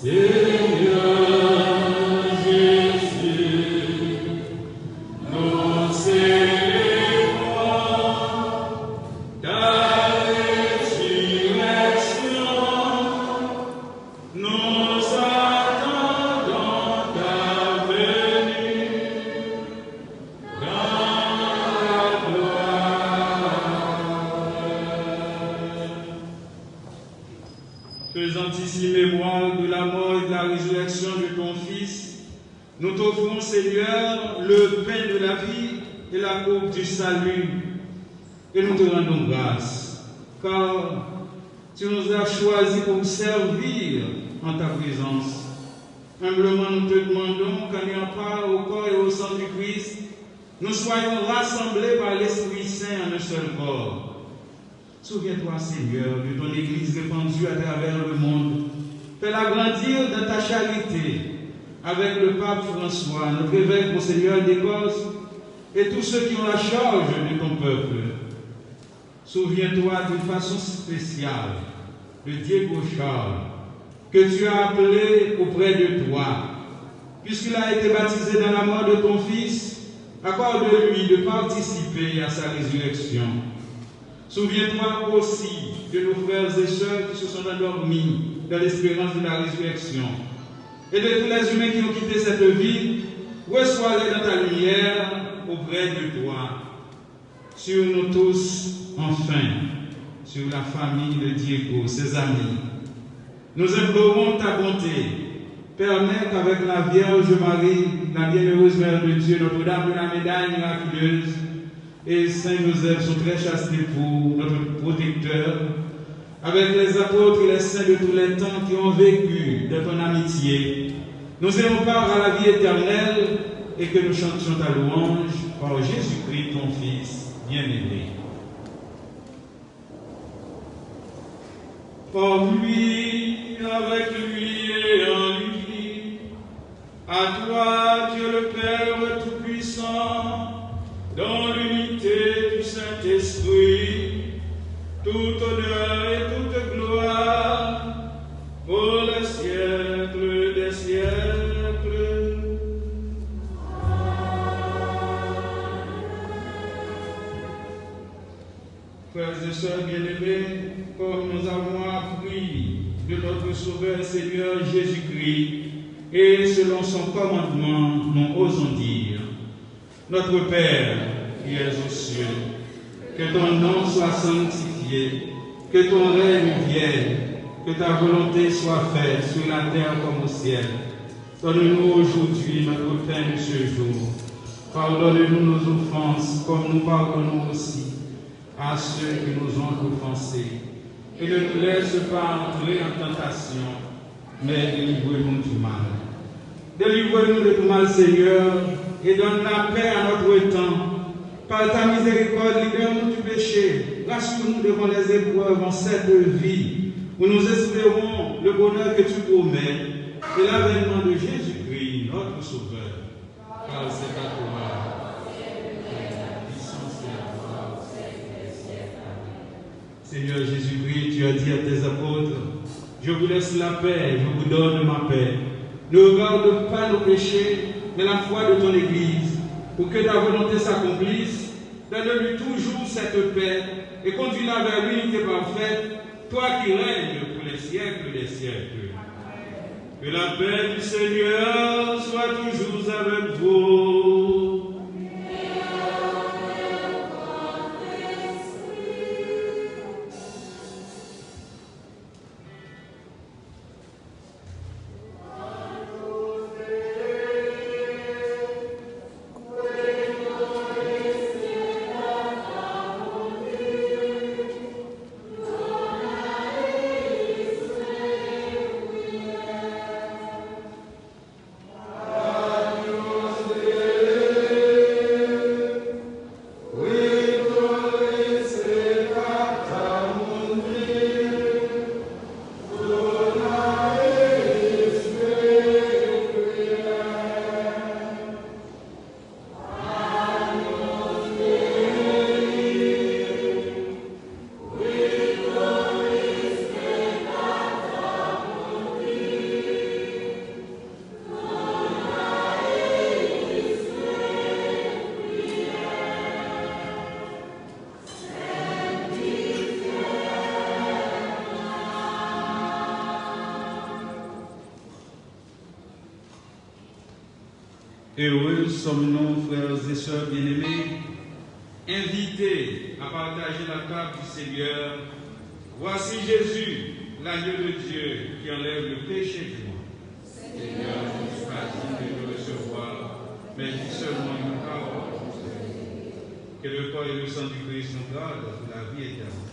Seigneur Jésus, nous célébrons ta résurrection. Nous attendons ta venue. Faisant ici mémoire de la mort et de la résurrection de ton Fils, nous t'offrons, Seigneur, le pain de la vie et la coupe du salut, et nous te rendons grâce, car tu nous as choisis pour servir en ta présence. Humblement, nous te demandons qu'en ayant part au corps et au sang du Christ, nous soyons rassemblés par l'Esprit Saint en un seul corps. Souviens-toi, Seigneur, de ton Église répandue à travers le monde. Fais-la grandir dans ta charité, avec le pape François, notre évêque Monseigneur d'Écosse, et tous ceux qui ont la charge de ton peuple. Souviens-toi d'une façon spéciale de Diego Charles, que tu as appelé auprès de toi, puisqu'il a été baptisé dans la mort de ton Fils. Accorde-lui de participer à sa résurrection. Souviens-toi aussi de nos frères et sœurs qui se sont endormis dans l'espérance de la résurrection. Et de tous les humains qui ont quitté cette vie, reçois-les dans ta lumière auprès de toi. Sur nous tous, enfin, sur la famille de Diego, ses amis. Nous implorons ta bonté. Permets qu'avec la Vierge Marie, la bienheureuse Mère de Dieu, Notre-Dame de la médaille miraculeuse, et Saint Joseph, son très chaste époux, notre protecteur, avec les apôtres et les saints de tous les temps qui ont vécu de ton amitié, nous ayons part à la vie éternelle et que nous chantions ta louange par Jésus-Christ, ton Fils bien-aimé. Par lui, avec lui et en lui, à toi, Dieu le Père Tout-Puissant, dans l'unité du Saint-Esprit, tout honneur et toute gloire pour les siècles des siècles. Frères et sœurs bien-aimés, comme nous avons appris de notre Sauveur Seigneur Jésus-Christ, et selon son commandement, nous osons dire: Notre Père, qui es aux cieux, que ton nom soit sanctifié, que ton règne vienne, que ta volonté soit faite sur la terre comme au ciel. Donne-nous aujourd'hui notre pain de ce jour. Pardonne-nous nos offenses, comme nous pardonnons aussi à ceux qui nous ont offensés. Et ne nous laisse pas entrer en tentation, mais délivre-nous du mal. Délivre-nous de tout mal, Seigneur, et donne la paix à notre temps. Par ta miséricorde, libère-nous du péché, rassure-nous devant les épreuves en cette vie, où nous espérons le bonheur que tu promets et l'avènement de Jésus-Christ, notre Sauveur. Car c'est à toi la puissance et la gloire. Seigneur Jésus-Christ, tu as dit à tes apôtres, je vous laisse la paix, je vous donne ma paix. Ne regarde pas nos péchés, mais la foi de ton Église, pour que ta volonté s'accomplisse. Donne-lui toujours cette paix et conduis-la vers l'unité parfaite, toi qui règnes pour les siècles des siècles. Que la paix du Seigneur soit toujours avec vous. Heureux sommes-nous, frères et sœurs bien-aimés, invités à partager la table du Seigneur. Voici Jésus, l'agneau de Dieu qui enlève le péché du monde. Seigneur, je ne suis pas digne de le recevoir, mais dis seulement une parole. Que le corps et le sang du Christ nous gardent pour la vie éternelle.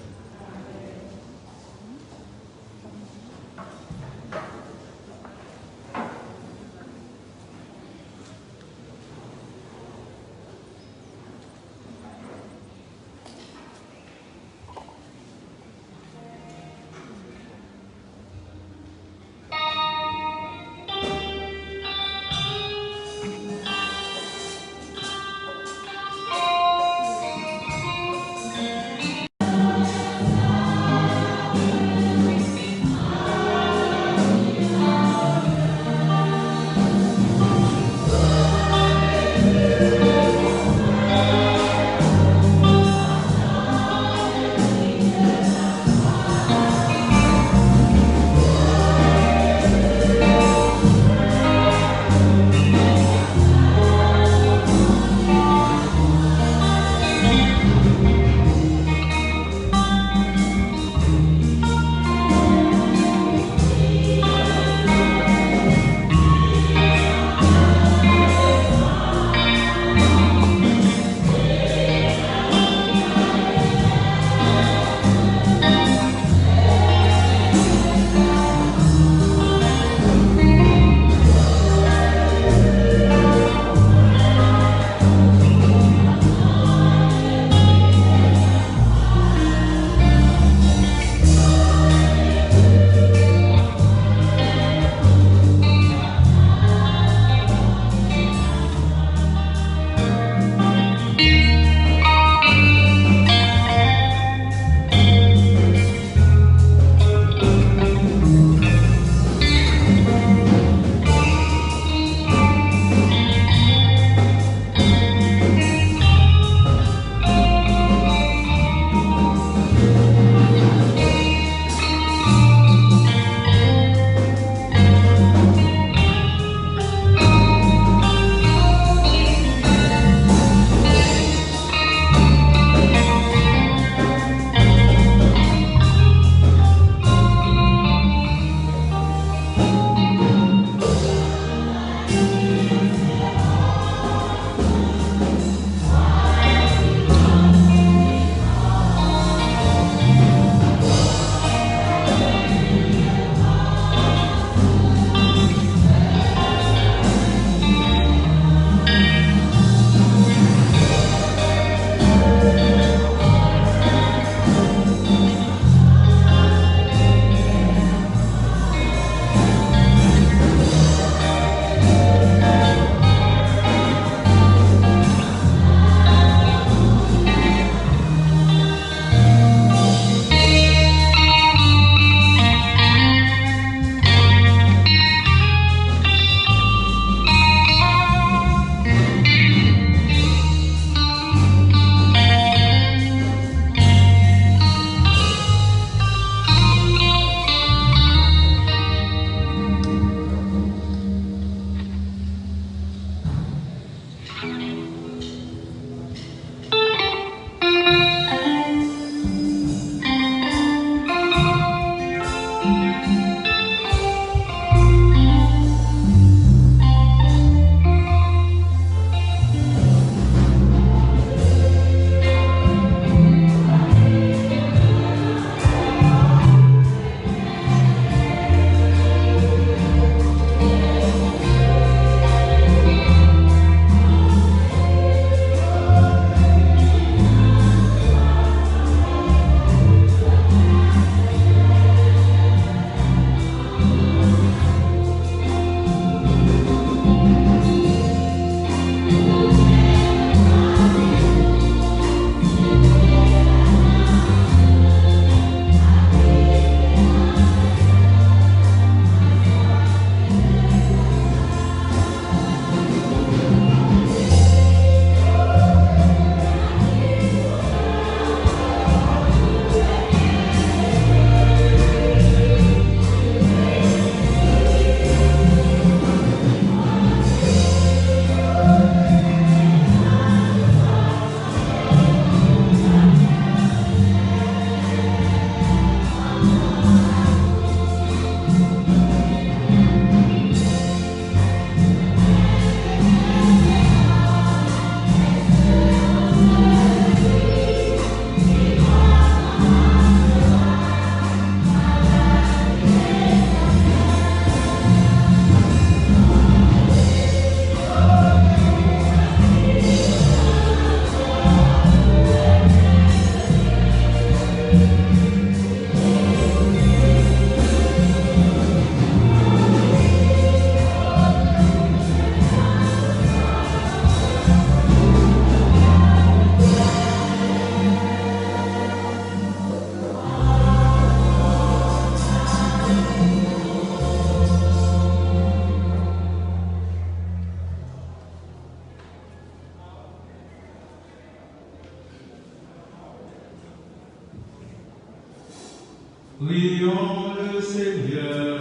Prions le Seigneur.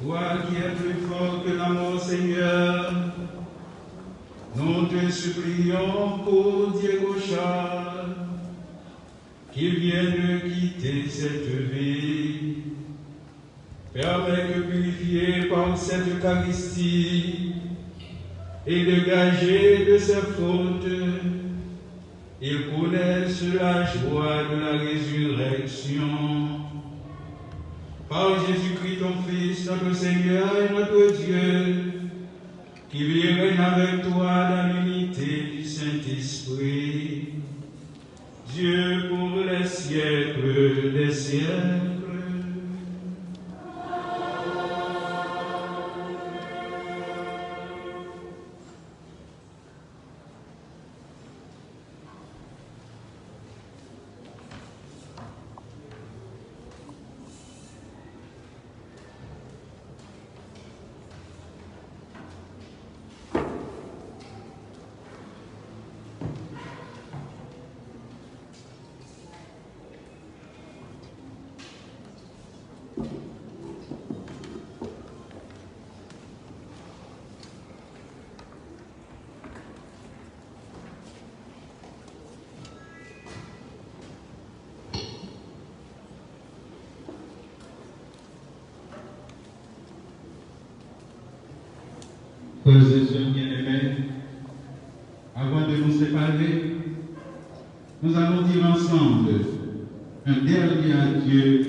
Toi qui es plus fort que la mort, Seigneur, nous te supplions pour Diego Charles, qu'il vienne de quitter cette vie. Permets que purifié par cette Eucharistie et dégagé de ses fautes, il connaisse la joie de la résurrection. Par Jésus-Christ, ton Fils, notre Seigneur et notre Dieu, qui vit et règne avec toi dans l'unité du Saint-Esprit, Dieu pour les siècles des siècles. Frères et sœurs bien-aimés, avant de nous séparer, nous allons dire ensemble un dernier adieu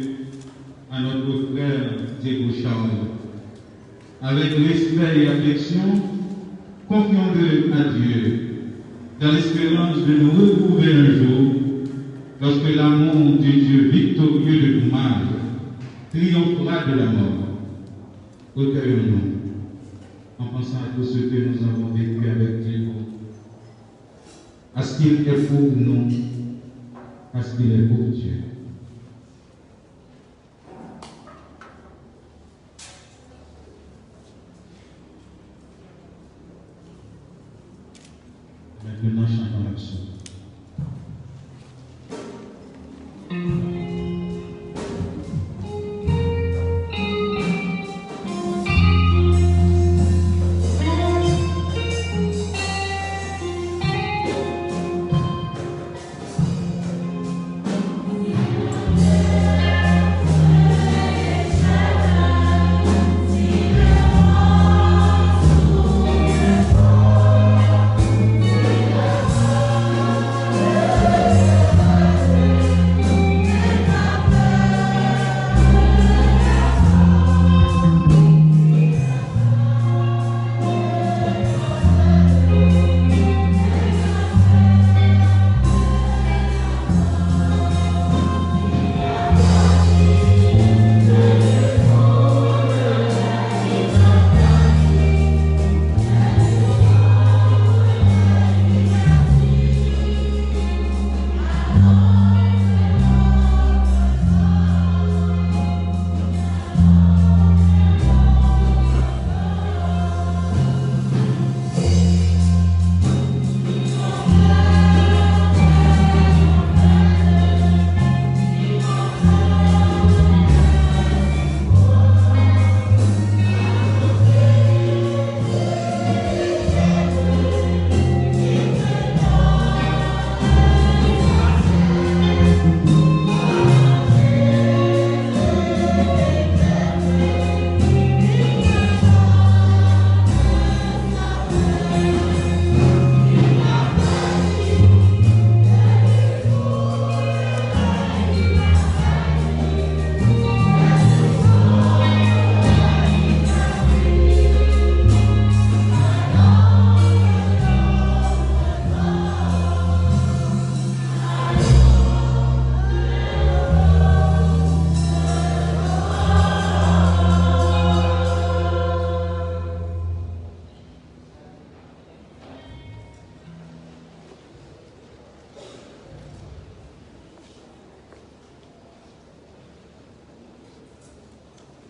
à notre frère Diego Charles. Avec respect et affection, confions-le à Dieu, dans l'espérance de nous retrouver un jour, lorsque l'amour de Dieu victorieux de nous mal triomphera de la mort. Recueillons-nous en pensant à tout ce que nous avons vécu avec Dieu, à ce qu'il est pour nous, à ce qu'il est pour Dieu. Maintenant, chantons la psaume.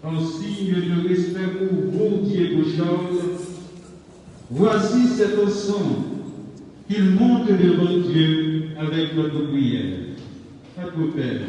En signe de respect pour vous, Diego Charles, voici cet sang qu'il monte devant Dieu avec avec notre prière. Notre Père,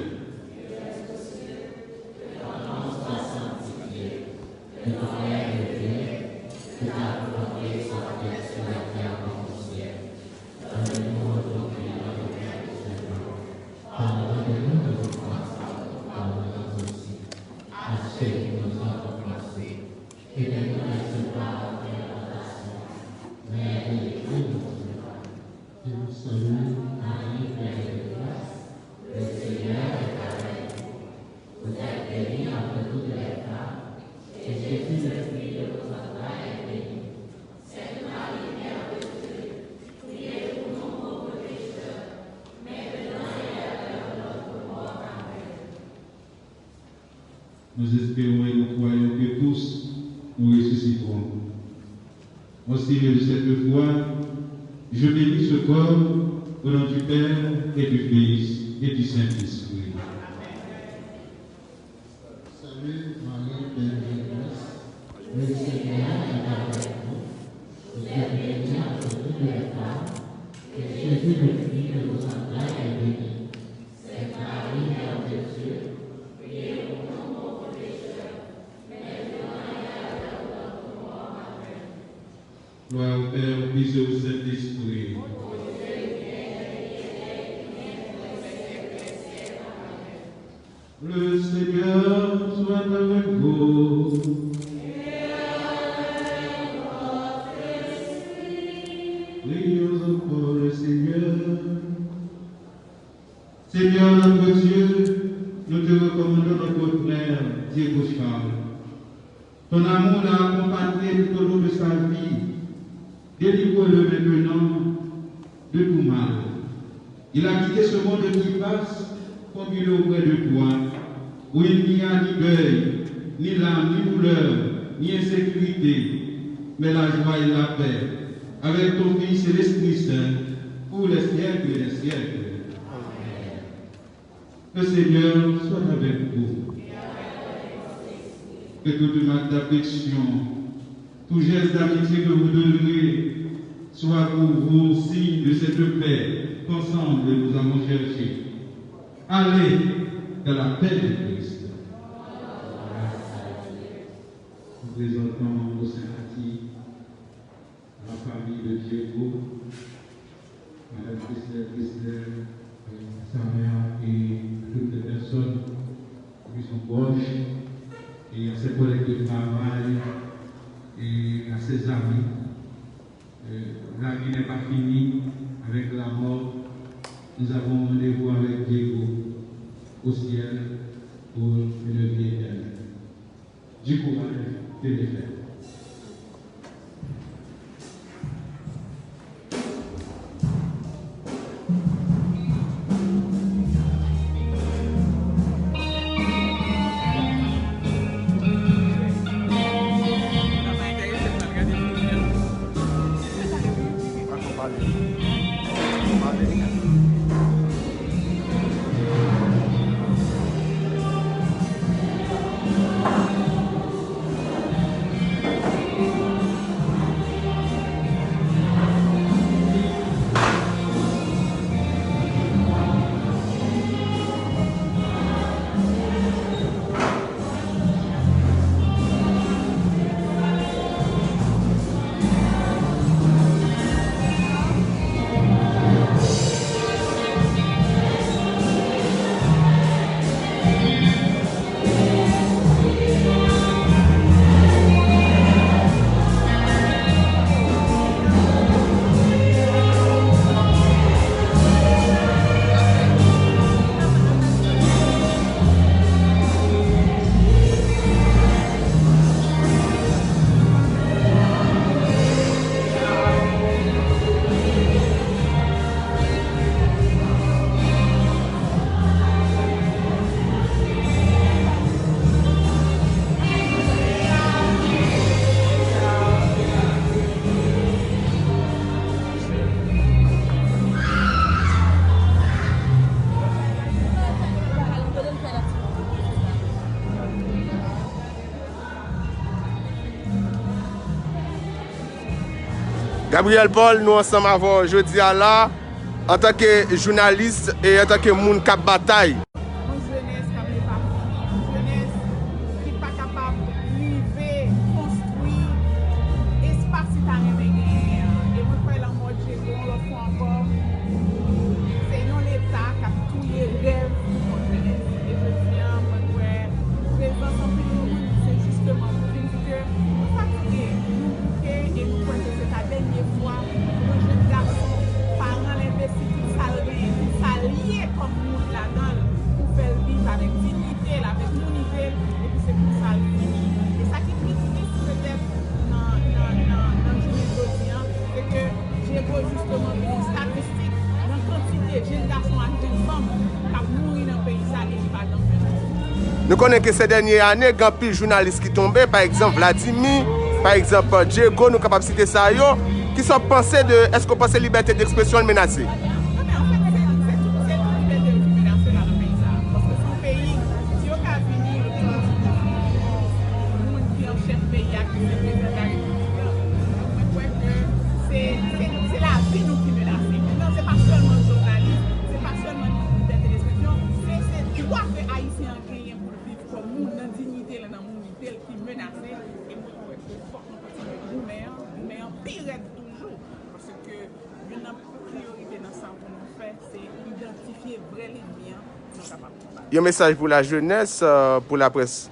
nous espérons et nous croyons que tous nous ressusciterons. Au Seigneur de cette foi, je bénis ce corps au nom du Père et du Fils et du Saint-Esprit. Salut Marie, pleine de grâce, le Seigneur est avec vous. Vous êtes bénie entre toutes les femmes, et Jésus, le fruit de vos entrailles, est béni. Sainte Marie, Mère de Dieu, priez pour nous pauvres pécheurs, maintenant et à l'heure de notre mort. Amen. Gloire au Père, au Fils et au Saint-Esprit. Le Seigneur soit avec vous. Prions encore le Seigneur. Seigneur notre Dieu, nous te recommandons notre frère Diego Charles. Ton amour l'a accompagné tout au long de sa vie. Délivre-le maintenant de tout mal. Il a quitté ce monde qui passe comme il est auprès de toi, où il n'y a ni deuil, ni larmes, ni douleur, ni insécurité, mais la joie et la paix, avec ton Fils et l'Esprit Saint, pour les siècles et les siècles. Amen. Le Seigneur soit avec vous. Que toute marque d'affection, tout geste d'amitié que vous donnerez, soit pour vous signe de cette paix qu'ensemble nous avons cherché. Allez dans la paix de Christ. Nous présentons nos sympathies à la famille de Diego, Madame Christelle, sa mère et toutes les personnes qui sont proches, et à ses collègues de travail et à ses amis. La vie n'est pas finie avec la mort. Nous avons rendez-vous avec Diego au ciel pour une vie éternelle. Du courage de les faire. Gabriel Paul, nous ensemble avant jeudi à là, en tant que journaliste et en tant que monde qui bataille. Nous connaissons que ces dernières années, il y a plus de journalistes qui tombent, par exemple Vladimir, par exemple Diego, nous sommes capables de citer ça, qui sont pensés de, est-ce qu'on pense que la liberté d'expression est menacée? Il y a un message pour la jeunesse, pour la presse.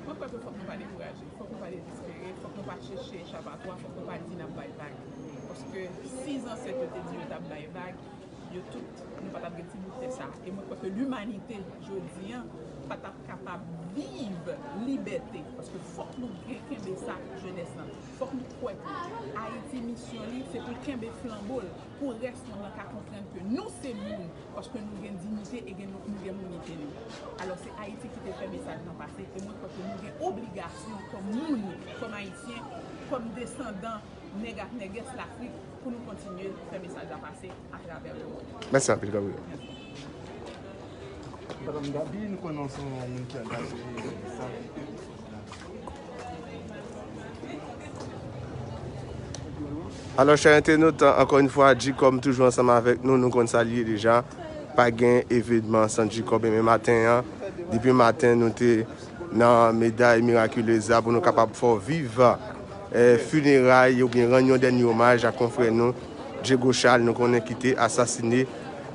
Moi, je crois qu'il ne faut pas décourager, il faut qu'on pas désespérer, il faut qu'on pas chercher échappatoire, il faut qu'on pas dire n'a pas vague. Parce que 6 ans, c'est que tu dis n'a pas vague, nous tout, nous pas capable ça. Et moi, je crois que l'humanité, je dis, pas capable de vivre liberté. Parce que faut que nous gagnions ça, jeunesse. Il faut que nous croyons que Haïti, mission, c'est pour qu'il y ait flambeau, pour rester dans le cas comprendre que nous, c'est nous, parce que nous avons dignité et nous avons unité. Alors, c'est Haïti qui te fait message dans le passé. Et moi, je crois que nous avons obligation, comme nous, comme Haïtiens, comme descendants, négas l'Afrique, pour nous continuer à faire message à passer à travers le monde. Merci, Gabriel. Madame Gabi, nous connaissons une qui a engagé ça. Alors, chers internautes, encore une fois, Jacob toujours ensemble avec nous, nous connaissons saluer déjà. Pas gain événement sans Jacob. Mais matin, depuis le matin, nous sommes dans la médaille miraculeuse pour nous capables de faire vivre funérailles ou bien rendre dernier hommage à confrère nous, Diego Charles, nous qu'on a quitté, assassiné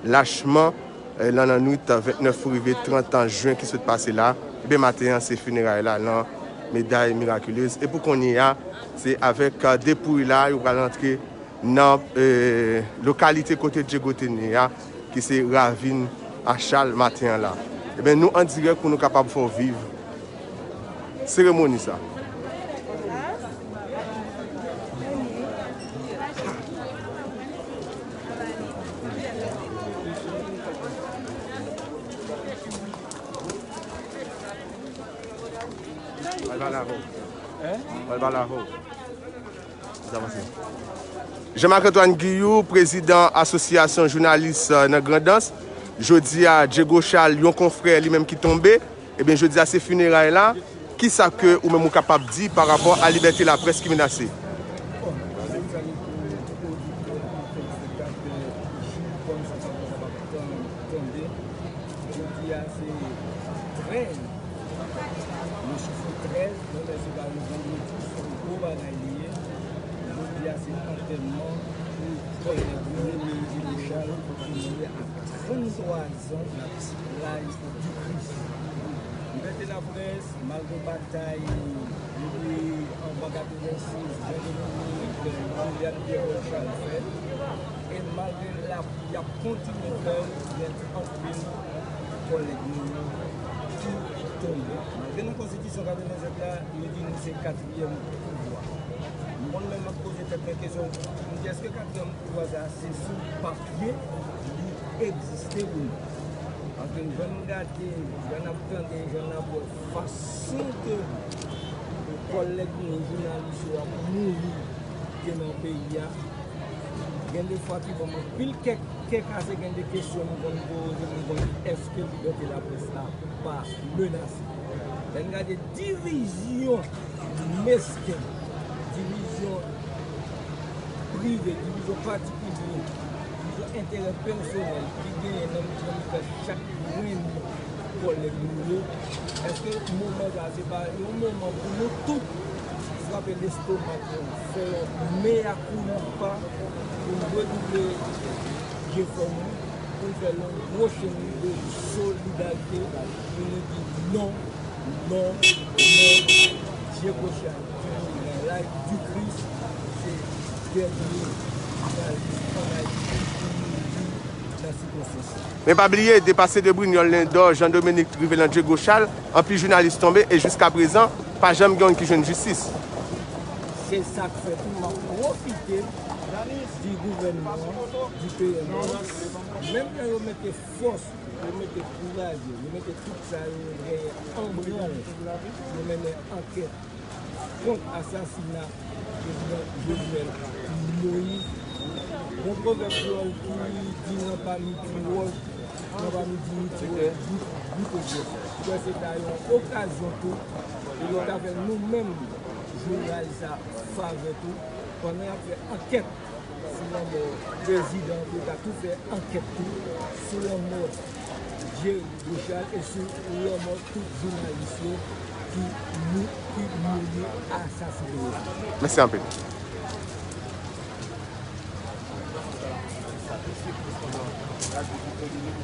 lâchement dans la nuit 29 février 30 juin qui s'est passé là. Et bien matin, c'est funérailles là, dans médaille miraculeuse. Et pour qu'on y a, c'est avec dépouille là, il va rentrer dans la localité côté de Diego Tenia, qui c'est Ravine à Charles matin là. Et bien nous en direct pour nous capables de faire vivre cérémonie ça. Jean-Marc-Antoine Guillou, président association journaliste dans Grandance. Jeudi à Diego Charles, un confrère lui-même qui tombé. Et bien jeudi à ces funérailles là, qui ça que ou même capable de dire par rapport à la liberté de la presse qui est menacée? Liberté de la presse, malgré la bataille, en bagarre de 26, et malgré la, il y a continué de faire en pile collègues qui tombent. Malgré la constitution 87 là, il dit que c'est le 4e pouvoir. Moi-même, je me pose cette question, est-ce que le 4e pouvoir, c'est sous papier, il existe ou non? Parce que nous avons regardé, nous avons entendu, nous avons façon que les collègues, les journalistes ont mouru dans le pays. Il y a des fois qui vont pile quelques cas, il y a des questions nous vont poser, est-ce que la liberté de la presse n'a pas menacée? Il y a des divisions mesquines, divisions privées, divisions particulières, divisions intérêt personnel qui gagne dans chaque moyen pour les nouveaux. Est-ce que le moment là, c'est pas un moment pour nous tous frapper l'estomac, faire meilleur coup pas pour redoubler l'effort, pour faire une prochaine de solidarité, pour nous dire non, non, non, Dieu prochain. La life du Christ, c'est dernier. Mais pas oublier, dépasser de Brignoles, Lindor, Jean-Dominique Rivelan, Diego Charles, en plus journaliste tombé et jusqu'à présent, pas jamais gagne qui joue justice. C'est ça que fait pour profiter du gouvernement, du PNL. Même quand vous mettez force, vous mettez courage, vous mettez tout ça, en branle, vous mettez enquête contre l'assassinat de Jovenel Moïse. Mon proverbe qui dit non pas nous tuer, non pas nous tuer, c'est une occasion tout, et nous avons nous-mêmes, journalistes, faveur tout, qu'on a fait enquête sur le mot président, nous avons tout fait enquête tout, sur le mot Dieu Bouchard et sur le mot tout journaliste qui nous assassinés. Merci un peu.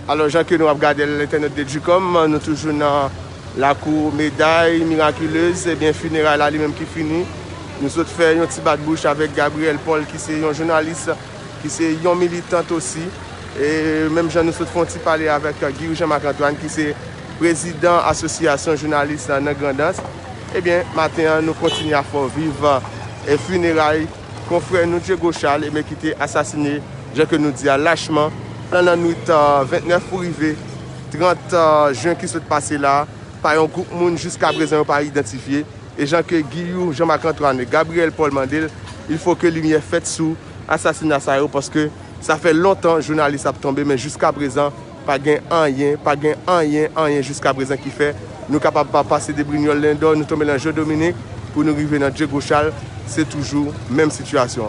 Alors, Jean, que nous avons regardé l'internet de Ducom, nous toujours dans la cour médaille miraculeuse, et bien funérailles là lui-même qui finit. Nous autres faisons un petit bas de bouche avec Gabriel Paul, qui est un journaliste, qui est un militant aussi. Et même Jean, nous autres font un petit parler avec Guy Jean-Marc Antoine, qui est président association journaliste dans Grandance. Eh bien, maintenant, nous continuons à faire vivre les funérailles confrère nous Diego Charles, mais qui était assassiné, j'ai que nous dit lâchement, dans la nuit 29 pour arriver, 30 juin qui s'est passé là, par un groupe de monde jusqu'à présent pas identifié. Et Jean que Guillaume, Jean-Marc Antoine et Gabriel Paul Mandel, il faut que lumière faite sous l'assassinat parce que ça fait longtemps que les journalistes ont tombé, mais jusqu'à présent, pas rien jusqu'à présent qui fait nous capables de passer des Brignoles Lindor, nous tomber dans le jeu Dominique pour nous arriver dans Diego Charles, c'est toujours la même situation.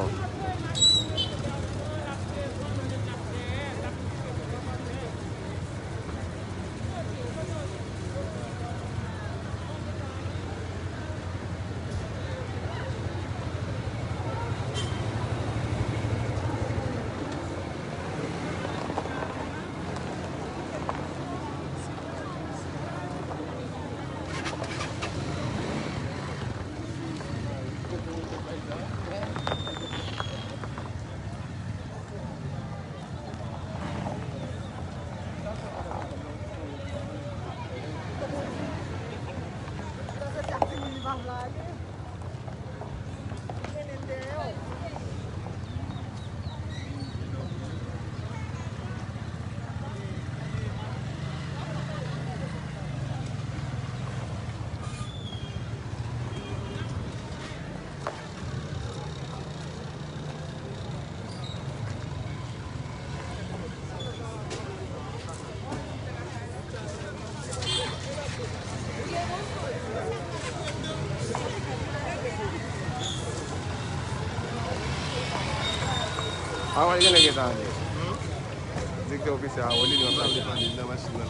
Ah, ouais, il y a des gens qui directeur officiel, on est dans la machine là.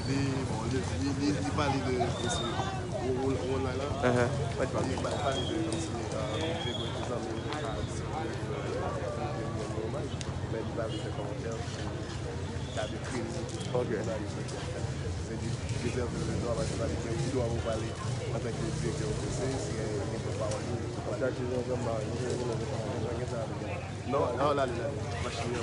Il parle de on là. Il parle de mais il va faire commentaire. Ok. C'est du réserve de droit parce qu'il doit vous parler en tant que directeur officiel, si on peut pas non, non, là, machine là.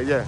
Yeah.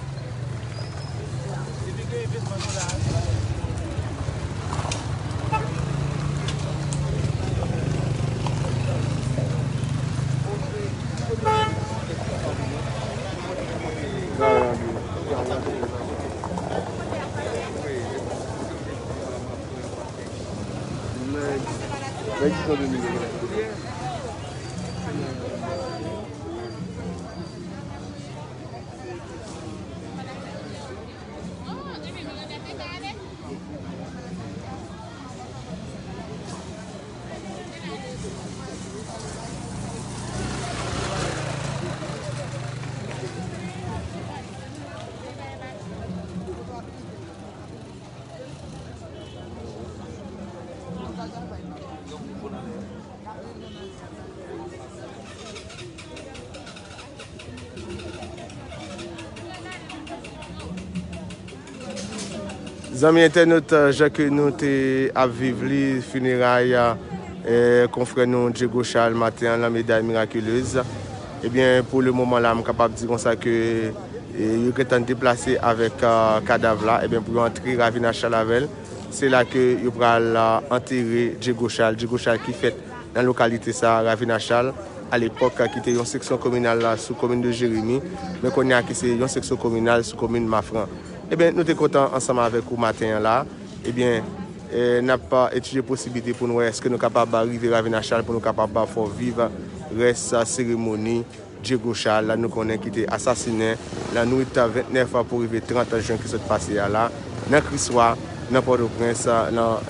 Amis internautes, j'ai que nous à vivre les funérailles confrère nous Diego Charles matin la médaille miraculeuse. Eh bien pour le moment là, je suis capable de dire comme ça que il est déplacé avec cadavre là, et bien pour entrer Ravina Chalavel, c'est là que il va enterrer Diego Charles qui fait dans la localité ça Ravina Chal à l'époque qui était une section communale là sous commune de Jérémie, mais qu'on a qui c'est une section communale sous commune Mafran. Eh bien nous sommes contents ensemble avec vous matin là. Eh bien n'a pas étudié possibilité pour nous est-ce que nous capables d'arriver à Ravina Chal pour nous capables de faire vivre reste cérémonie Diego Charles, là nous connaissons qui était assassiné, la nuit 29 pour arriver 30 juin qui s'est passé là, dans Crissois, dans Port-au-Prince, dans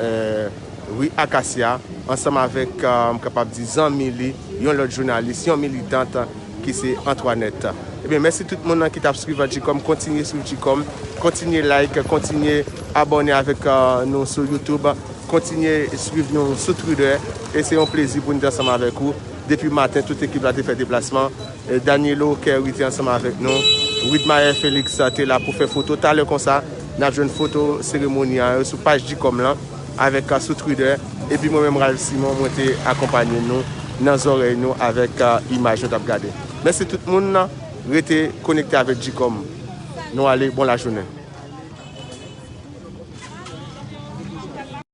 rue Acacia, ensemble avec, capable de dire, un autre journaliste, une militante qui c'est Antoinette. Eh bien, merci tout le monde qui t'a suivi Jicom, continuez sur Jicom, continuez like, continuez abonner avec nous sur YouTube, continuez suivre nous sur Twitter, et c'est un plaisir pour nous être ensemble avec vous. Depuis le matin, toute l'équipe a fait déplacement. Danielo qui était ensemble avec nous. Widmayer Félix était là pour faire photo. Tout à l'heure comme ça, nous avons une photo cérémoniale sur page Jicom là, avec sous Twitter. Et puis moi-même, Ralph Simon, moi été accompagné nous dans les oreilles nous avec image nous regardé. Merci tout le monde, restez connecté avec Jicom. Nous allons, bonne la journée.